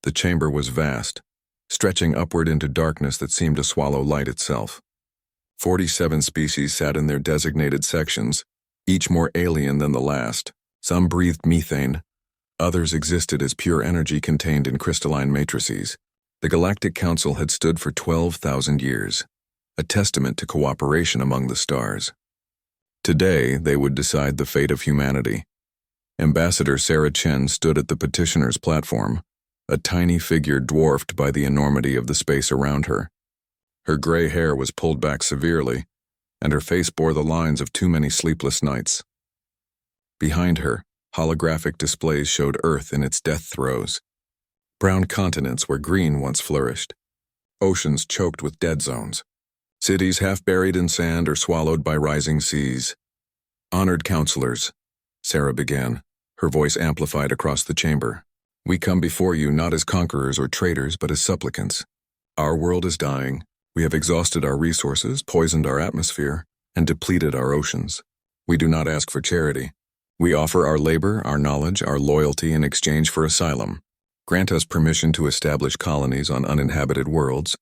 The chamber was vast, stretching upward into darkness that seemed to swallow light itself. 47 species sat in their designated sections, each more alien than the last. Some breathed methane, others existed as pure energy contained in crystalline matrices. The Galactic Council had stood for 12,000 years, a testament to cooperation among the stars. Today, they would decide the fate of humanity. Ambassador Sarah Chen stood at the petitioner's platform, a tiny figure dwarfed by the enormity of the space around her. Her gray hair was pulled back severely, and her face bore the lines of too many sleepless nights. Behind her, holographic displays showed Earth in its death throes. Brown continents where green once flourished. Oceans choked with dead zones. Cities half buried in sand or swallowed by rising seas. Honored counselors, Sarah began, her voice amplified across the chamber. We come before you not as conquerors or traitors, but as supplicants. Our world is dying. We have exhausted our resources, poisoned our atmosphere, and depleted our oceans. We do not ask for charity. We offer our labor, our knowledge, our loyalty in exchange for asylum. Grant us permission to establish colonies on uninhabited worlds,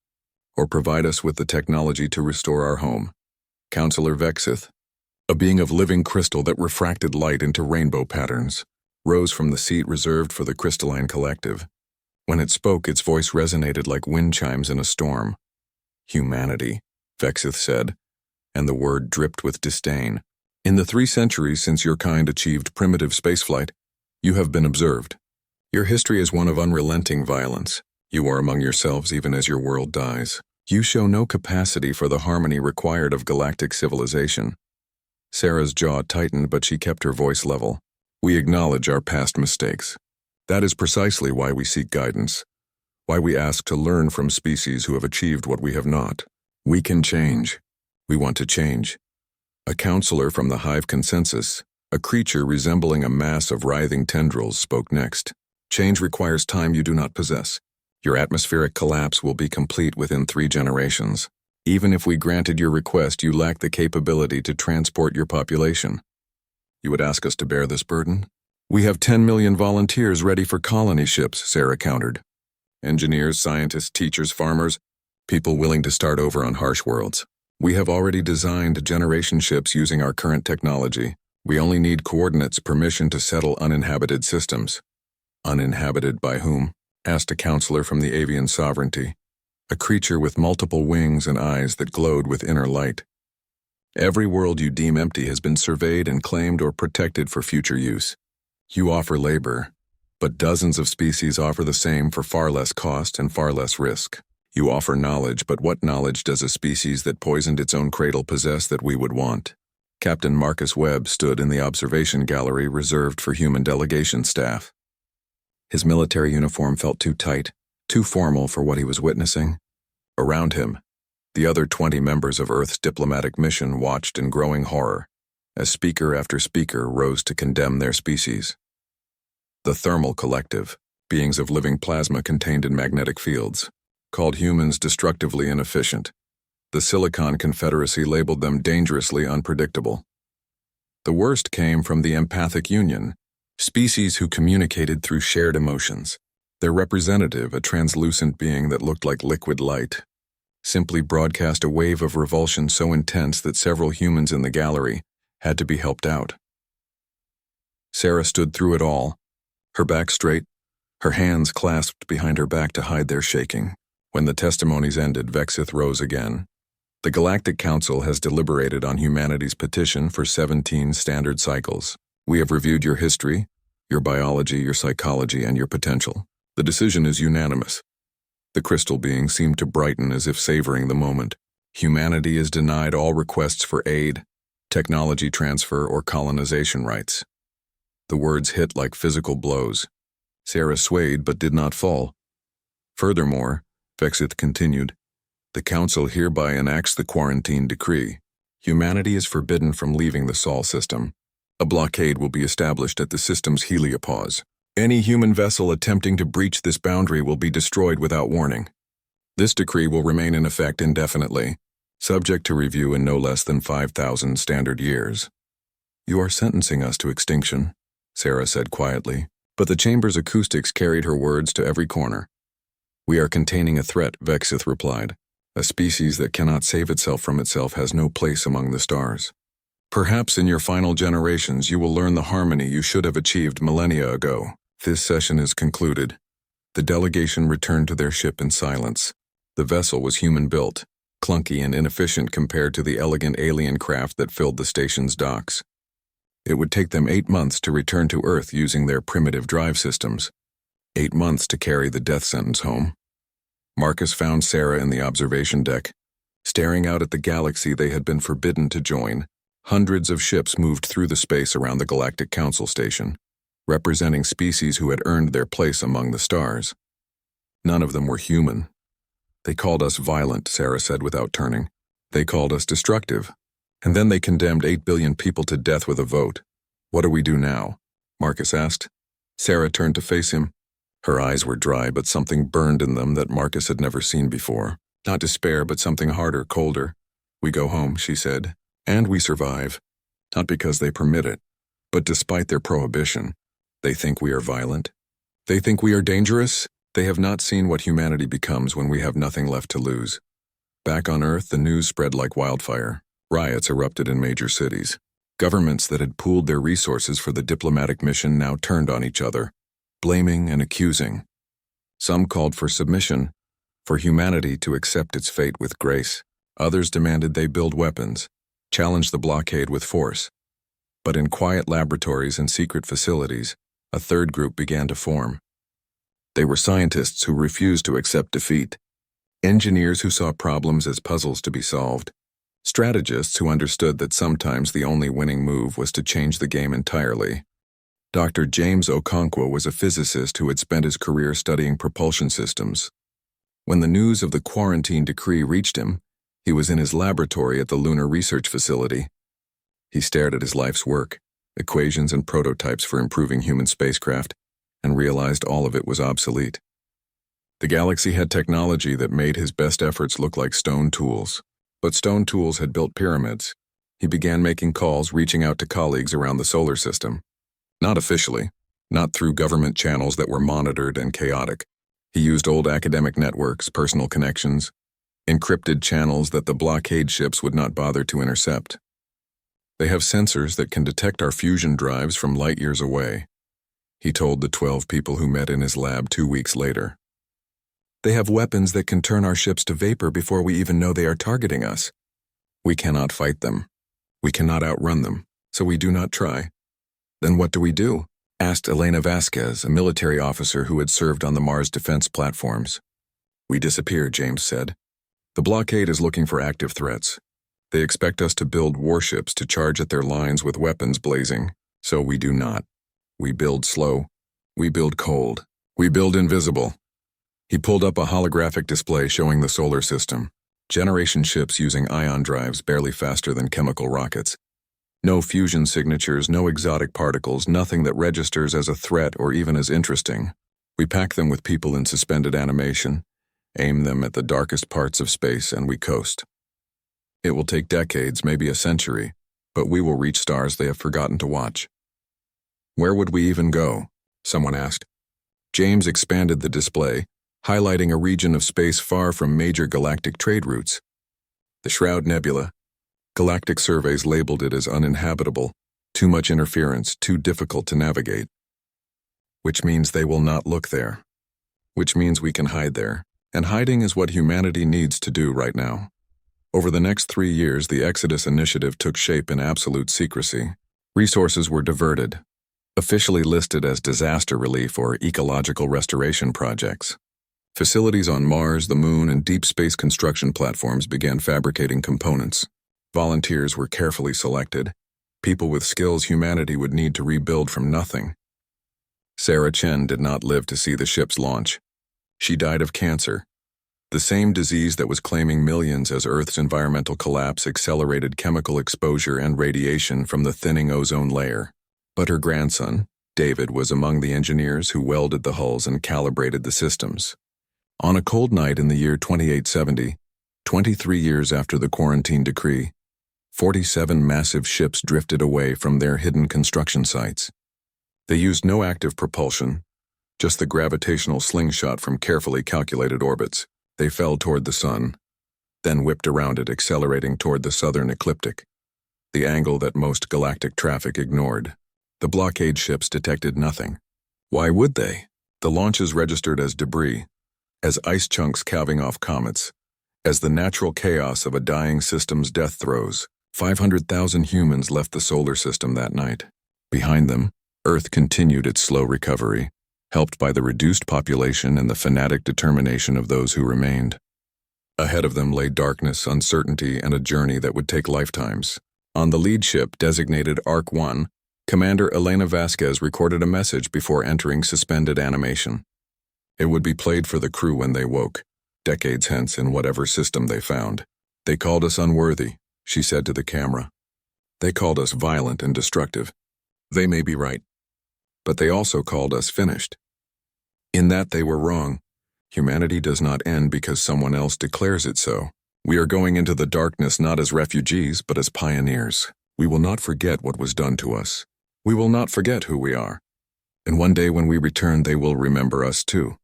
or provide us with the technology to restore our home. Counselor Vexith, a being of living crystal that refracted light into rainbow patterns, rose from the seat reserved for the crystalline collective. When it spoke, its voice resonated like wind chimes in a storm. Humanity, Vexith said, and the word dripped with disdain. In the 3 centuries since your kind achieved primitive spaceflight, you have been observed. Your history is one of unrelenting violence. You are among yourselves even as your world dies. You show no capacity for the harmony required of galactic civilization. Sarah's jaw tightened, but she kept her voice level. We acknowledge our past mistakes. That is precisely why we seek guidance, why we ask to learn from species who have achieved what we have not. We can change. We want to change. A counselor from the Hive Consensus, a creature resembling a mass of writhing tendrils, spoke next. Change requires time you do not possess. Your atmospheric collapse will be complete within 3 generations. Even if we granted your request, you lack the capability to transport your population. You would ask us to bear this burden? We have 10 million volunteers ready for colony ships, Sarah countered. Engineers, scientists, teachers, farmers, people willing to start over on harsh worlds. We have already designed generation ships using our current technology. We only need coordinates, permission to settle uninhabited systems. Uninhabited by whom? Asked a counselor from the avian sovereignty, a creature with multiple wings and eyes that glowed with inner light. Every world you deem empty has been surveyed and claimed or protected for future use. You offer labor, but dozens of species offer the same for far less cost and far less risk. You offer knowledge, but what knowledge does a species that poisoned its own cradle possess that we would want? Captain Marcus Webb stood in the observation gallery reserved for human delegation staff. His military uniform felt too tight, too formal for what he was witnessing. Around him, the other 20 members of Earth's diplomatic mission watched in growing horror as speaker after speaker rose to condemn their species. The Thermal Collective, beings of living plasma contained in magnetic fields, called humans destructively inefficient. The Silicon Confederacy labeled them dangerously unpredictable. The worst came from the Empathic Union, species who communicated through shared emotions. Their representative, a translucent being that looked like liquid light, simply broadcast a wave of revulsion so intense that several humans in the gallery had to be helped out. Sarah stood through it all, her back straight, her hands clasped behind her back to hide their shaking. When the testimonies ended, Vexith rose again. The Galactic Council has deliberated on humanity's petition for 17 standard cycles. We have reviewed your history, your biology, your psychology, and your potential. The decision is unanimous. The crystal being seemed to brighten as if savoring the moment. Humanity is denied all requests for aid, technology transfer, or colonization rights. The words hit like physical blows. Sarah swayed but did not fall. Furthermore, Vexith continued, the Council hereby enacts the quarantine decree. Humanity is forbidden from leaving the Sol system. A blockade will be established at the system's heliopause. Any human vessel attempting to breach this boundary will be destroyed without warning. This decree will remain in effect indefinitely, subject to review in no less than 5,000 standard years. You are sentencing us to extinction, Sarah said quietly, but the chamber's acoustics carried her words to every corner. "We are containing a threat," Vexith replied. "A species that cannot save itself from itself has no place among the stars. Perhaps in your final generations you will learn the harmony you should have achieved millennia ago." This session is concluded. The delegation returned to their ship in silence. The vessel was human-built, clunky and inefficient compared to the elegant alien craft that filled the station's docks. It would take them 8 months to return to Earth using their primitive drive systems. 8 months to carry the death sentence home. Marcus found Sarah in the observation deck. Staring out at the galaxy they had been forbidden to join, hundreds of ships moved through the space around the Galactic Council station, representing species who had earned their place among the stars. None of them were human. "They called us violent," Sarah said without turning. "They called us destructive. And then they condemned 8 billion people to death with a vote. What do we do now?" Marcus asked. Sarah turned to face him. Her eyes were dry, but something burned in them that Marcus had never seen before. Not despair, but something harder, colder. "We go home," she said. "And we survive. Not because they permit it, but despite their prohibition. They think we are violent. They think we are dangerous. They have not seen what humanity becomes when we have nothing left to lose." Back on Earth, the news spread like wildfire. Riots erupted in major cities. Governments that had pooled their resources for the diplomatic mission now turned on each other, blaming and accusing. Some called for submission, for humanity to accept its fate with grace. Others demanded they build weapons, challenge the blockade with force. But in quiet laboratories and secret facilities, a third group began to form. They were scientists who refused to accept defeat, engineers who saw problems as puzzles to be solved, strategists who understood that sometimes the only winning move was to change the game entirely. Dr. James Okonkwo was a physicist who had spent his career studying propulsion systems. When the news of the quarantine decree reached him, he was in his laboratory at the Lunar Research Facility. He stared at his life's work, equations and prototypes for improving human spacecraft, and realized all of it was obsolete. The galaxy had technology that made his best efforts look like stone tools. But stone tools had built pyramids. He began making calls, reaching out to colleagues around the solar system. Not officially, not through government channels that were monitored and chaotic. He used old academic networks, personal connections, encrypted channels that the blockade ships would not bother to intercept. "They have sensors that can detect our fusion drives from light years away," he told the 12 people who met in his lab 2 weeks later. "They have weapons that can turn our ships to vapor before we even know they are targeting us. We cannot fight them. We cannot outrun them, so we do not try." "Then what do we do?" asked Elena Vasquez, a military officer who had served on the Mars defense platforms. "We disappear," James said. "The blockade is looking for active threats. They expect us to build warships to charge at their lines with weapons blazing, so we do not. We build slow. We build cold. We build invisible." He pulled up a holographic display showing the solar system. Generation ships using ion drives barely faster than chemical rockets. No fusion signatures, no exotic particles, nothing that registers as a threat or even as interesting. We pack them with people in suspended animation, aim them at the darkest parts of space, and we coast. It will take decades, maybe a century, but we will reach stars they have forgotten to watch. "Where would we even go?" someone asked. James expanded the display, highlighting a region of space far from major galactic trade routes. The Shroud Nebula. Galactic surveys labeled it as uninhabitable, too much interference, too difficult to navigate. Which means they will not look there. Which means we can hide there, and hiding is what humanity needs to do right now. Over the next 3 years, the Exodus Initiative took shape in absolute secrecy. Resources were diverted, officially listed as disaster relief or ecological restoration projects. Facilities on Mars, the Moon, and deep space construction platforms began fabricating components. Volunteers were carefully selected, people with skills humanity would need to rebuild from nothing. Sarah Chen did not live to see the ship's launch. She died of cancer, the same disease that was claiming millions as Earth's environmental collapse accelerated chemical exposure and radiation from the thinning ozone layer. But her grandson, David, was among the engineers who welded the hulls and calibrated the systems. On a cold night in the year 2870, 23 years after the quarantine decree, 47 massive ships drifted away from their hidden construction sites. They used no active propulsion, just the gravitational slingshot from carefully calculated orbits. They fell toward the sun, then whipped around it, accelerating toward the southern ecliptic, the angle that most galactic traffic ignored. The blockade ships detected nothing. Why would they? The launches registered as debris, as ice chunks calving off comets, as the natural chaos of a dying system's death throes. 500,000 humans left the solar system that night. Behind them, Earth continued its slow recovery, helped by the reduced population and the fanatic determination of those who remained. Ahead of them lay darkness, uncertainty, and a journey that would take lifetimes. On the lead ship, designated Arc 1, Commander Elena Vasquez recorded a message before entering suspended animation. It would be played for the crew when they woke, decades hence in whatever system they found. "They called us unworthy," she said to the camera. "They called us violent and destructive. They may be right, but they also called us finished. In that they were wrong. Humanity does not end because someone else declares it so. We are going into the darkness not as refugees, but as pioneers. We will not forget what was done to us. We will not forget who we are. And one day when we return, they will remember us too."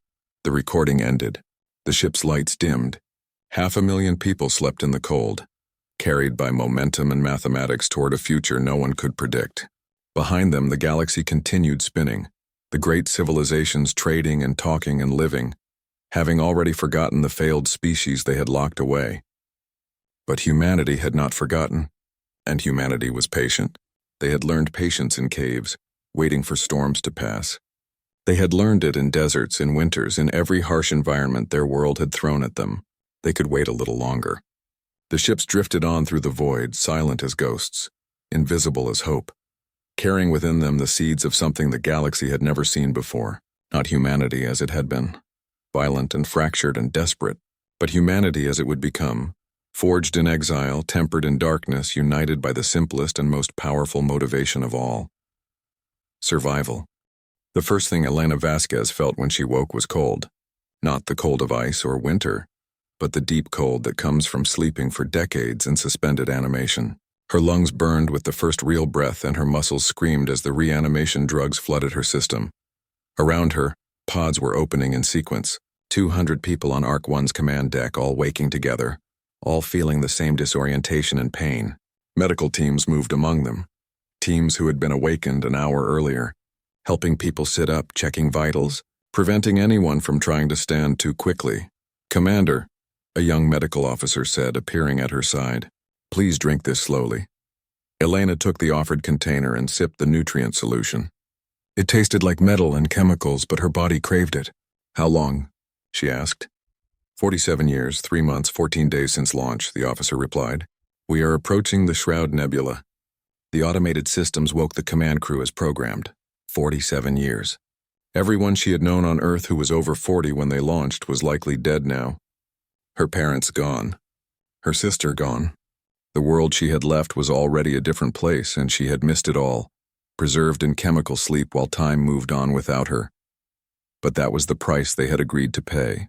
The recording ended. The ship's lights dimmed. 500,000 people slept in the cold, carried by momentum and mathematics toward a future no one could predict. Behind them, the galaxy continued spinning, the great civilizations trading and talking and living, having already forgotten the failed species they had locked away. But humanity had not forgotten, and humanity was patient. They had learned patience in caves, waiting for storms to pass. They had learned it in deserts, in winters, in every harsh environment their world had thrown at them. They could wait a little longer. The ships drifted on through the void, silent as ghosts, invisible as hope, carrying within them the seeds of something the galaxy had never seen before. Not humanity as it had been, violent and fractured and desperate, but humanity as it would become, forged in exile, tempered in darkness, united by the simplest and most powerful motivation of all: survival. The first thing Elena Vasquez felt when she woke was cold. Not the cold of ice or winter, but the deep cold that comes from sleeping for decades in suspended animation. Her lungs burned with the first real breath, and her muscles screamed as the reanimation drugs flooded her system. Around her, pods were opening in sequence, 200 people on Arc 1's command deck, all waking together, all feeling the same disorientation and pain. Medical teams moved among them, teams who had been awakened an hour earlier, helping people sit up, checking vitals, preventing anyone from trying to stand too quickly. "Commander," a young medical officer said, appearing at her side, "please drink this slowly." Elena took the offered container and sipped the nutrient solution. It tasted like metal and chemicals, but her body craved it. "How long?" she asked. 47 years, 3 months, 14 days since launch," the officer replied. "We are approaching the Shroud Nebula." The automated systems woke the command crew as programmed. 47 years. Everyone she had known on Earth who was over 40 when they launched was likely dead now. Her parents gone. Her sister gone. The world she had left was already a different place, and she had missed it all, preserved in chemical sleep while time moved on without her. But that was the price they had agreed to pay.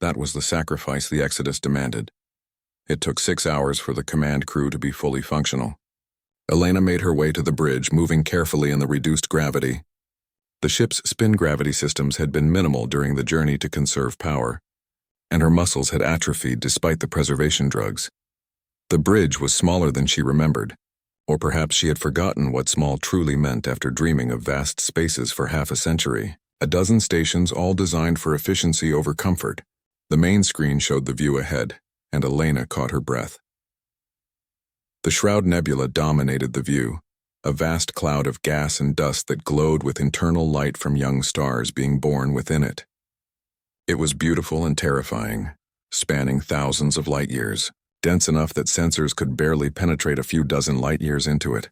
That was the sacrifice the Exodus demanded. It took 6 hours for the command crew to be fully functional. Elena made her way to the bridge, moving carefully in the reduced gravity. The ship's spin gravity systems had been minimal during the journey to conserve power, and her muscles had atrophied despite the preservation drugs. The bridge was smaller than she remembered, or perhaps she had forgotten what small truly meant after dreaming of vast spaces for half a century. A dozen stations, all designed for efficiency over comfort. The main screen showed the view ahead, and Elena caught her breath. The Shroud Nebula dominated the view, a vast cloud of gas and dust that glowed with internal light from young stars being born within it. It was beautiful and terrifying, spanning thousands of light years, dense enough that sensors could barely penetrate a few dozen light years into it.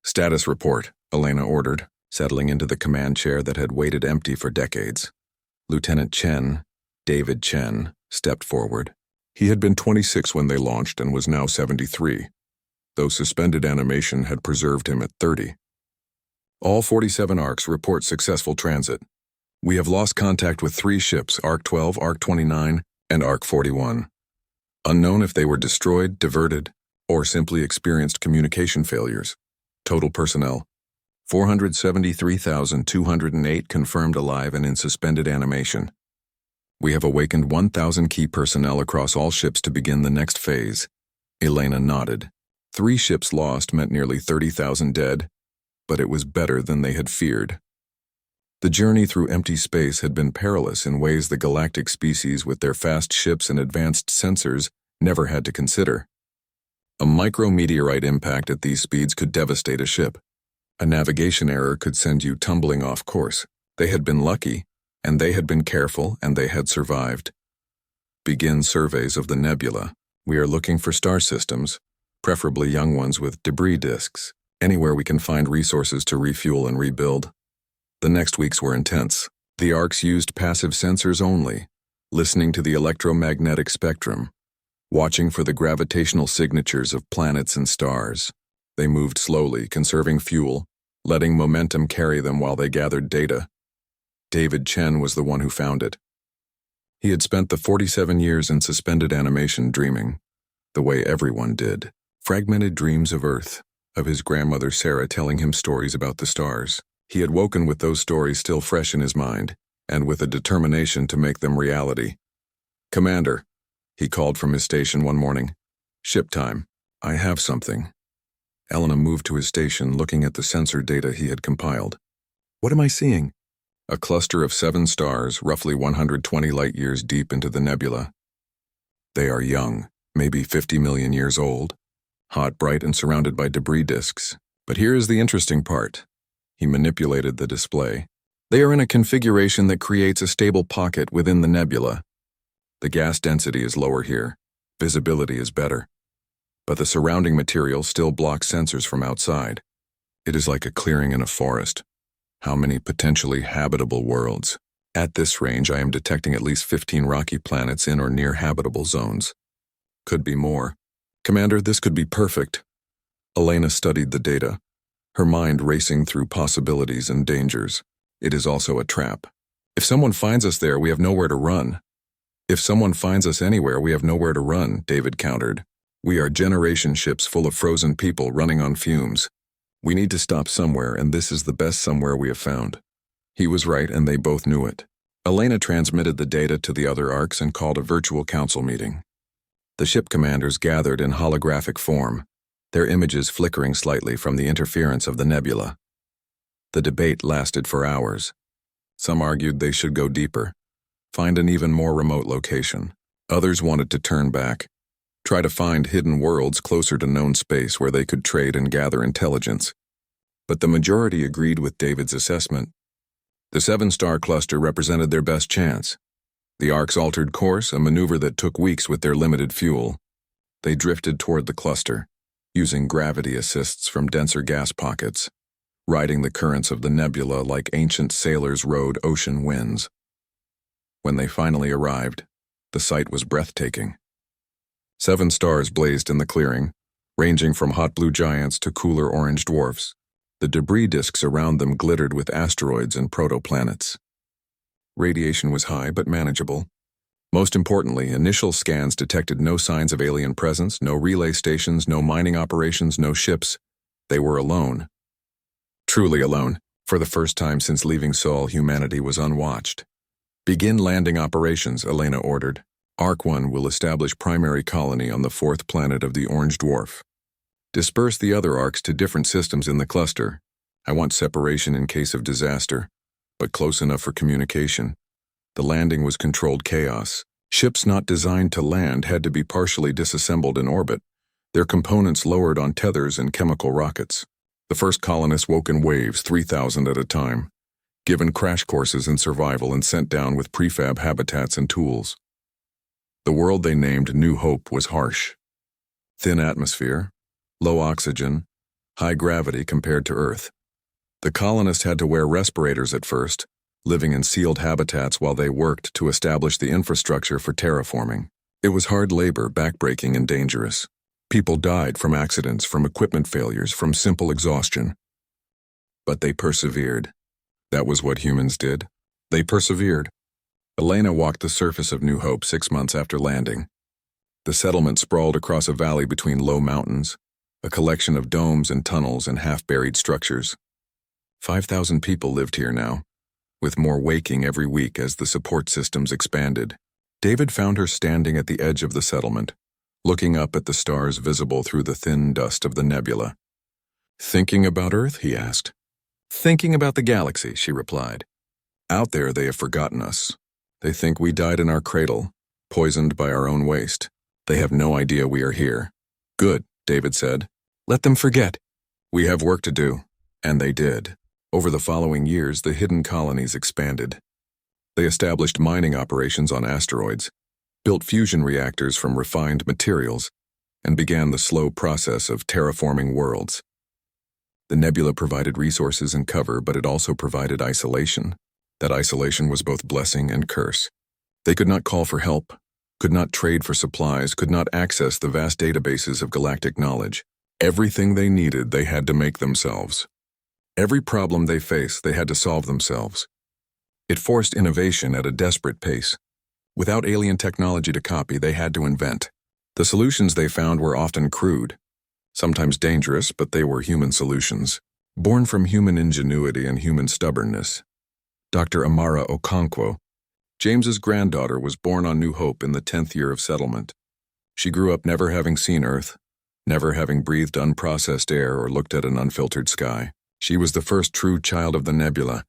"Status report," Elena ordered, settling into the command chair that had waited empty for decades. Lieutenant Chen, David Chen, stepped forward. He had been 26 when they launched and was now 73. Though suspended animation had preserved him at 30. "All 47 ARCs report successful transit. We have lost contact with 3 ships, Arc 12, Arc 29, and Arc 41. Unknown if they were destroyed, diverted, or simply experienced communication failures. Total personnel, 473,208 confirmed alive and in suspended animation. We have awakened 1,000 key personnel across all ships to begin the next phase. Elena nodded. 3 ships lost meant nearly 30,000 dead, but it was better than they had feared. The journey through empty space had been perilous in ways the galactic species with their fast ships and advanced sensors never had to consider. A micrometeorite impact at these speeds could devastate a ship. A navigation error could send you tumbling off course. They had been lucky, and they had been careful, and they had survived. Begin surveys of the nebula. We are looking for star systems, preferably young ones with debris disks, anywhere we can find resources to refuel and rebuild. The next weeks were intense. The ARCs used passive sensors only, listening to the electromagnetic spectrum, watching for the gravitational signatures of planets and stars. They moved slowly, conserving fuel, letting momentum carry them while they gathered data. David Chen was the one who found it. He had spent the 47 years in suspended animation dreaming, the way everyone did. Fragmented dreams of Earth, of his grandmother Sarah telling him stories about the stars. He had woken with those stories still fresh in his mind, and with a determination to make them reality. "Commander," he called from his station one morning. "Ship time. I have something." Elena moved to his station, looking at the sensor data he had compiled. "What am I seeing?" A cluster of 7 stars, roughly 120 light-years deep into the nebula. They are young, maybe 50 million years old, hot, bright, and surrounded by debris disks. But here is the interesting part. He manipulated the display. They are in a configuration that creates a stable pocket within the nebula. The gas density is lower here. Visibility is better. But the surrounding material still blocks sensors from outside. It is like a clearing in a forest. How many potentially habitable worlds? At this range, I am detecting at least 15 rocky planets in or near habitable zones. Could be more. "Commander, this could be perfect." Elena studied the data, her mind racing through possibilities and dangers. It is also a trap. If someone finds us there, we have nowhere to run. "If someone finds us anywhere, we have nowhere to run," David countered. "We are generation ships full of frozen people running on fumes. We need to stop somewhere, and this is the best somewhere we have found." He was right, and they both knew it. Elena transmitted the data to the other ARCs and called a virtual council meeting. The ship commanders gathered in holographic form, their images flickering slightly from the interference of the nebula. The debate lasted for hours. Some argued they should go deeper, find an even more remote location. Others wanted to turn back, try to find hidden worlds closer to known space where they could trade and gather intelligence. But the majority agreed with David's assessment. The 7-star cluster represented their best chance. The ARCs altered course, a maneuver that took weeks with their limited fuel. They drifted toward the cluster, using gravity assists from denser gas pockets, riding the currents of the nebula like ancient sailors rode ocean winds. When they finally arrived, the sight was breathtaking. 7 stars blazed in the clearing, ranging from hot blue giants to cooler orange dwarfs. The debris disks around them glittered with asteroids and protoplanets. Radiation was high but manageable. Most importantly, initial scans detected no signs of alien presence, no relay stations, no mining operations, no ships. They were alone. Truly alone. For the first time since leaving Sol, humanity was unwatched. "Begin landing operations," Elena ordered. "Arc 1 will establish primary colony on the 4th planet of the Orange Dwarf. Disperse the other ARCs to different systems in the cluster. I want separation in case of disaster, but close enough for communication." The landing was controlled chaos. Ships not designed to land had to be partially disassembled in orbit, their components lowered on tethers and chemical rockets. The first colonists woke in waves, 3,000 at a time, given crash courses in survival and sent down with prefab habitats and tools. The world they named New Hope was harsh. Thin atmosphere, low oxygen, high gravity compared to Earth. The colonists had to wear respirators at first, living in sealed habitats while they worked to establish the infrastructure for terraforming. It was hard labor, backbreaking, and dangerous. People died from accidents, from equipment failures, from simple exhaustion. But they persevered. That was what humans did. They persevered. Elena walked the surface of New Hope 6 months after landing. The settlement sprawled across a valley between low mountains, a collection of domes and tunnels and half-buried structures. 5,000 people lived here now, with more waking every week as the support systems expanded. David found her standing at the edge of the settlement, looking up at the stars visible through the thin dust of the nebula. "Thinking about Earth?" he asked. "Thinking about the galaxy," she replied. "Out there they have forgotten us. They think we died in our cradle, poisoned by our own waste. They have no idea we are here." "Good," David said. "Let them forget. We have work to do." And they did. Over the following years, the hidden colonies expanded. They established mining operations on asteroids, built fusion reactors from refined materials, and began the slow process of terraforming worlds. The nebula provided resources and cover, but it also provided isolation. That isolation was both blessing and curse. They could not call for help, could not trade for supplies, could not access the vast databases of galactic knowledge. Everything they needed, they had to make themselves. Every problem they faced, they had to solve themselves. It forced innovation at a desperate pace. Without alien technology to copy, they had to invent. The solutions they found were often crude, sometimes dangerous, but they were human solutions, born from human ingenuity and human stubbornness. Dr. Amara Okonkwo, James's granddaughter, was born on New Hope in the 10th year of settlement. She grew up never having seen Earth, never having breathed unprocessed air or looked at an unfiltered sky. She was the first true child of the nebula,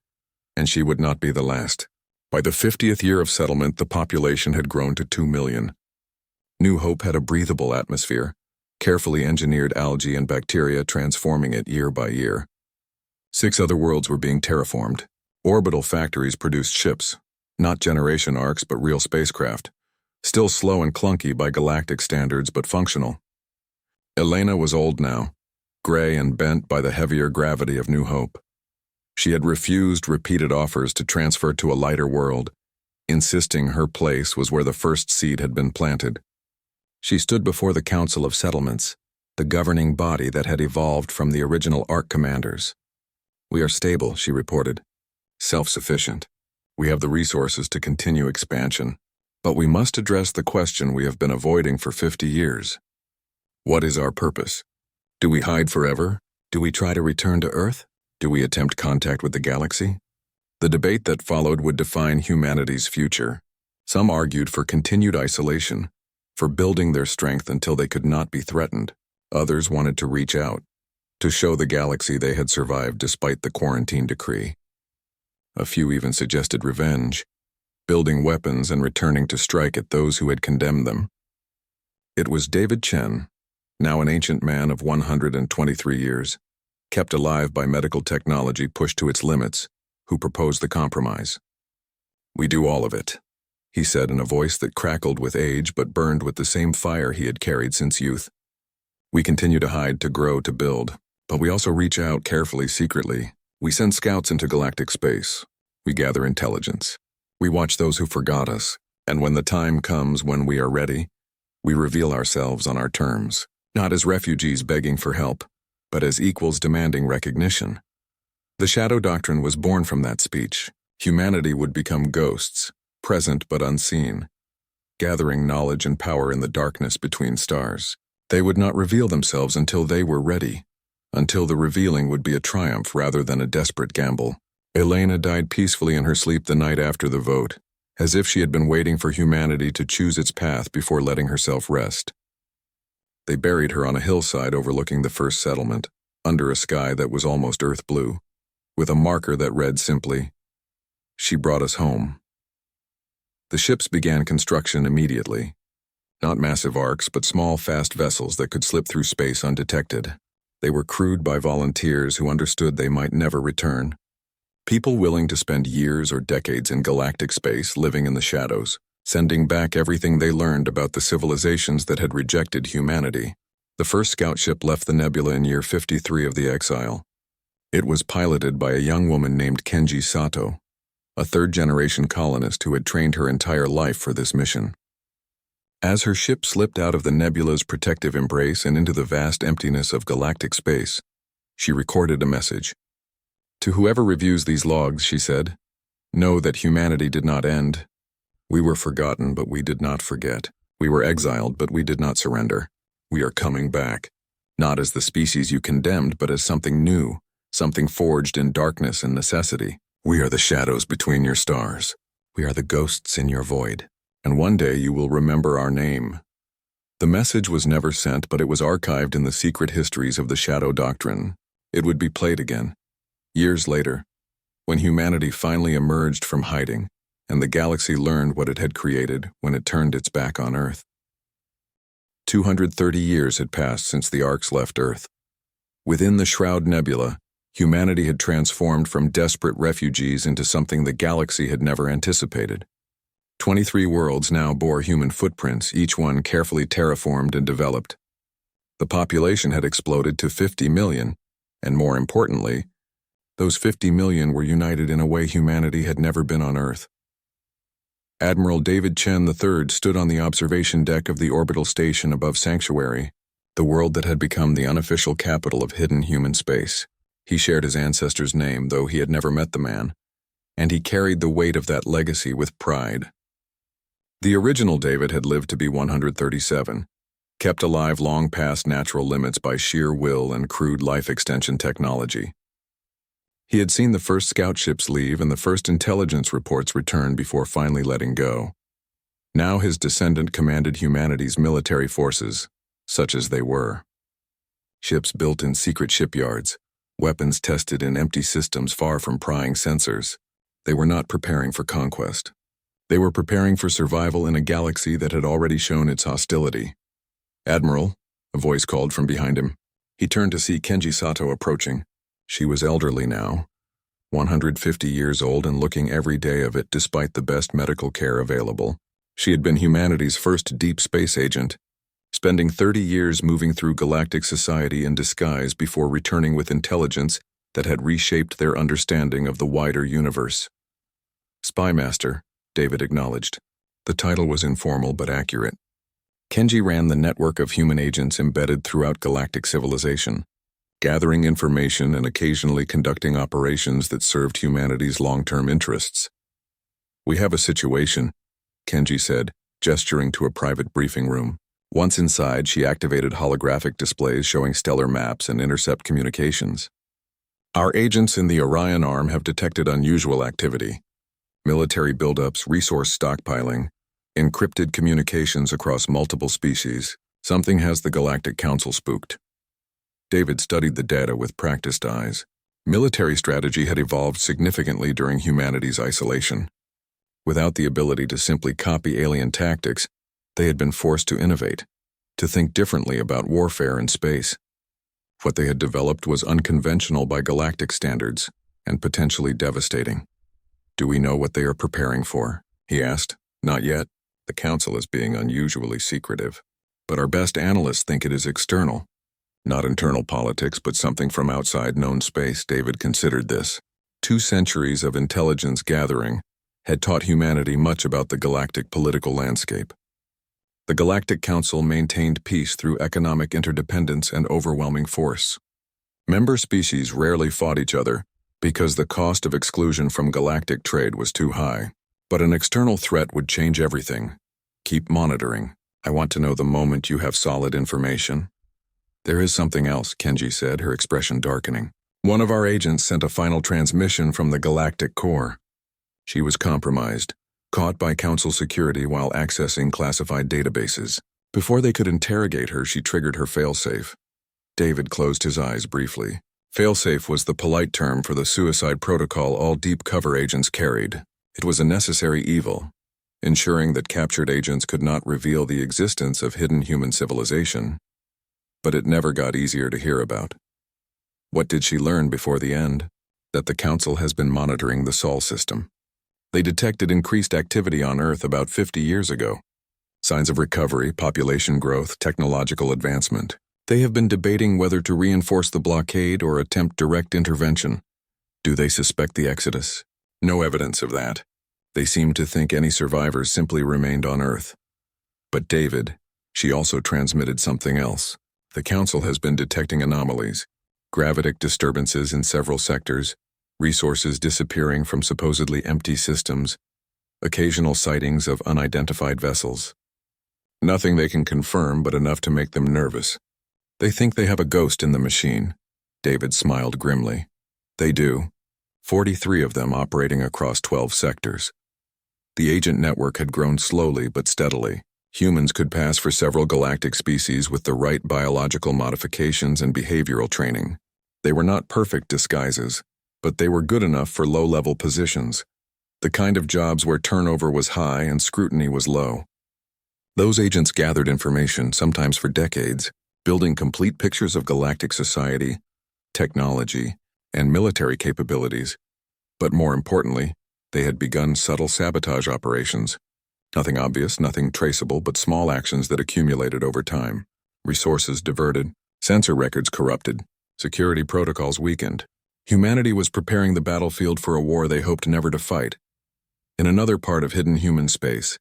and she would not be the last. By the 50th year of settlement, the population had grown to 2 million. New Hope had a breathable atmosphere, carefully engineered algae and bacteria transforming it year by year. 6 other worlds were being terraformed. Orbital factories produced ships, not generation arcs but real spacecraft, still slow and clunky by galactic standards but functional. Elena was old now, gray and bent by the heavier gravity of New Hope. She had refused repeated offers to transfer to a lighter world, insisting her place was where the first seed had been planted. She stood before the Council of Settlements, the governing body that had evolved from the original ARC commanders. "We are stable," she reported. "Self-sufficient. We have the resources to continue expansion. But we must address the question we have been avoiding for 50 years. What is our purpose? Do we hide forever? Do we try to return to Earth? Do we attempt contact with the galaxy?" The debate that followed would define humanity's future. Some argued for continued isolation, for building their strength until they could not be threatened. Others wanted to reach out, to show the galaxy they had survived despite the quarantine decree. A few even suggested revenge, building weapons and returning to strike at those who had condemned them. It was David Chen, now an ancient man of 123 years, kept alive by medical technology pushed to its limits, who proposed the compromise. "We do all of it," he said in a voice that crackled with age but burned with the same fire he had carried since youth. "We continue to hide, to grow, to build, but we also reach out carefully, secretly. We send scouts into galactic space. We gather intelligence. We watch those who forgot us, and when the time comes when we are ready, we reveal ourselves on our terms, not as refugees begging for help, but as equals demanding recognition." The Shadow Doctrine was born from that speech. Humanity would become ghosts, present but unseen, gathering knowledge and power in the darkness between stars. They would not reveal themselves until they were ready, until the revealing would be a triumph rather than a desperate gamble. Elena died peacefully in her sleep the night after the vote, as if she had been waiting for humanity to choose its path before letting herself rest. They buried her on a hillside overlooking the first settlement, under a sky that was almost earth blue, with a marker that read simply, "She brought us home." The ships began construction immediately. Not massive arcs, but small, fast vessels that could slip through space undetected. They were crewed by volunteers who understood they might never return. People willing to spend years or decades in galactic space living in the shadows, sending back everything they learned about the civilizations that had rejected humanity. The first scout ship left the nebula in year 53 of the exile. It was piloted by a young woman named Kenji Sato, a third-generation colonist who had trained her entire life for this mission. As her ship slipped out of the nebula's protective embrace and into the vast emptiness of galactic space, she recorded a message. "To whoever reviews these logs," she said, "know that humanity did not end. We were forgotten, but we did not forget. We were exiled, but we did not surrender. We are coming back, not as the species you condemned, but as something new, something forged in darkness and necessity. We are the shadows between your stars. We are the ghosts in your void. And one day you will remember our name. The message was never sent, but it was archived in the secret histories of the Shadow Doctrine. It would be played again, years later, when humanity finally emerged from hiding, and the galaxy learned what it had created when it turned its back on Earth. 230 years had passed since the Arcs left Earth. Within the Shroud Nebula, humanity had transformed from desperate refugees into something the galaxy had never anticipated. 23 worlds now bore human footprints, each one carefully terraformed and developed. The population had exploded to 50 million, and more importantly, those 50 million were united in a way humanity had never been on Earth. Admiral David Chen III stood on the observation deck of the orbital station above Sanctuary, the world that had become the unofficial capital of hidden human space. He shared his ancestor's name, though he had never met the man, and he carried the weight of that legacy with pride. The original David had lived to be 137, kept alive long past natural limits by sheer will and crude life extension technology. He had seen the first scout ships leave and the first intelligence reports return before finally letting go. Now his descendant commanded humanity's military forces, such as they were. Ships built in secret shipyards, weapons tested in empty systems far from prying sensors. They were not preparing for conquest. They were preparing for survival in a galaxy that had already shown its hostility. "Admiral," a voice called from behind him. He turned to see Kenji Sato approaching. She was elderly now, 150 years old and looking every day of it despite the best medical care available. She had been humanity's first deep space agent, spending 30 years moving through galactic society in disguise before returning with intelligence that had reshaped their understanding of the wider universe. "Spy Master," David acknowledged. The title was informal but accurate. Kenji ran the network of human agents embedded throughout galactic civilization, gathering information and occasionally conducting operations that served humanity's long-term interests. "We have a situation," Kenji said, gesturing to a private briefing room. Once inside, she activated holographic displays showing stellar maps and intercept communications. "Our agents in the Orion Arm have detected unusual activity. Military buildups, resource stockpiling, encrypted communications across multiple species. Something has the Galactic Council spooked." David studied the data with practiced eyes. Military strategy had evolved significantly during humanity's isolation. Without the ability to simply copy alien tactics, they had been forced to innovate, to think differently about warfare in space. What they had developed was unconventional by galactic standards, and potentially devastating. "Do we know what they are preparing for?" he asked. "Not yet. The Council is being unusually secretive. But our best analysts think it is external. Not internal politics, but something from outside known space." David considered this. 2 centuries of intelligence gathering had taught humanity much about the galactic political landscape. The Galactic Council maintained peace through economic interdependence and overwhelming force. Member species rarely fought each other because the cost of exclusion from galactic trade was too high. But an external threat would change everything. "Keep monitoring. I want to know the moment you have solid information." "There is something else," Kenji said, her expression darkening. "One of our agents sent a final transmission from the galactic core. She was compromised, caught by Council security while accessing classified databases. Before they could interrogate her, she triggered her failsafe." David closed his eyes briefly. Failsafe was the polite term for the suicide protocol all deep cover agents carried. It was a necessary evil, ensuring that captured agents could not reveal the existence of hidden human civilization. But it never got easier to hear about. What did she learn before the end? That the Council has been monitoring the Sol system. They detected increased activity on Earth about 50 years ago. Signs of recovery, population growth, technological advancement. They have been debating whether to reinforce the blockade or attempt direct intervention. Do they suspect the Exodus? No evidence of that. They seem to think any survivors simply remained on Earth. But David, she also transmitted something else. The Council has been detecting anomalies, gravitic disturbances in several sectors, resources disappearing from supposedly empty systems, occasional sightings of unidentified vessels. Nothing they can confirm, but enough to make them nervous. They think they have a ghost in the machine. David smiled grimly. They do. 43 of them operating across 12 sectors. The agent network had grown slowly but steadily. Humans could pass for several galactic species with the right biological modifications and behavioral training. They were not perfect disguises, but they were good enough for low-level positions, the kind of jobs where turnover was high and scrutiny was low. Those agents gathered information, sometimes for decades, building complete pictures of galactic society, technology, and military capabilities. But more importantly, they had begun subtle sabotage operations. Nothing obvious, nothing traceable, but small actions that accumulated over time. Resources diverted, sensor records corrupted, security protocols weakened. Humanity was preparing the battlefield for a war they hoped never to fight. In another part of hidden human space,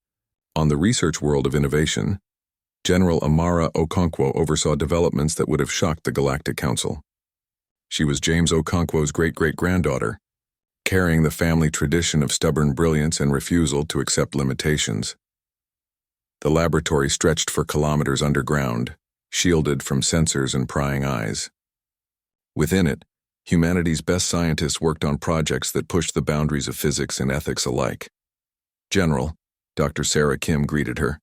on the research world of innovation, General Amara Okonkwo oversaw developments that would have shocked the Galactic Council. She was James Okonkwo's great-great-granddaughter, carrying the family tradition of stubborn brilliance and refusal to accept limitations. The laboratory stretched for kilometers underground, shielded from sensors and prying eyes. Within it, humanity's best scientists worked on projects that pushed the boundaries of physics and ethics alike. General, Dr. Sarah Kim greeted her,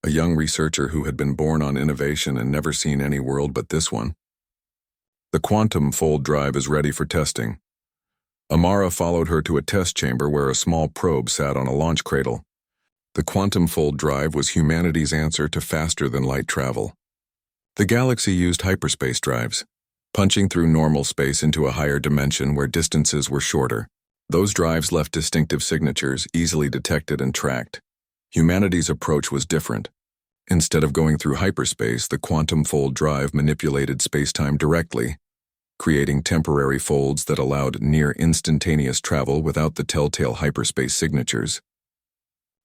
a young researcher who had been born on innovation and never seen any world but this one. The quantum fold drive is ready for testing. Amara followed her to a test chamber where a small probe sat on a launch cradle. The quantum fold drive was humanity's answer to faster-than-light travel. The galaxy used hyperspace drives, punching through normal space into a higher dimension where distances were shorter. Those drives left distinctive signatures, easily detected and tracked. Humanity's approach was different. Instead of going through hyperspace, the quantum fold drive manipulated space-time directly, creating temporary folds that allowed near-instantaneous travel without the telltale hyperspace signatures.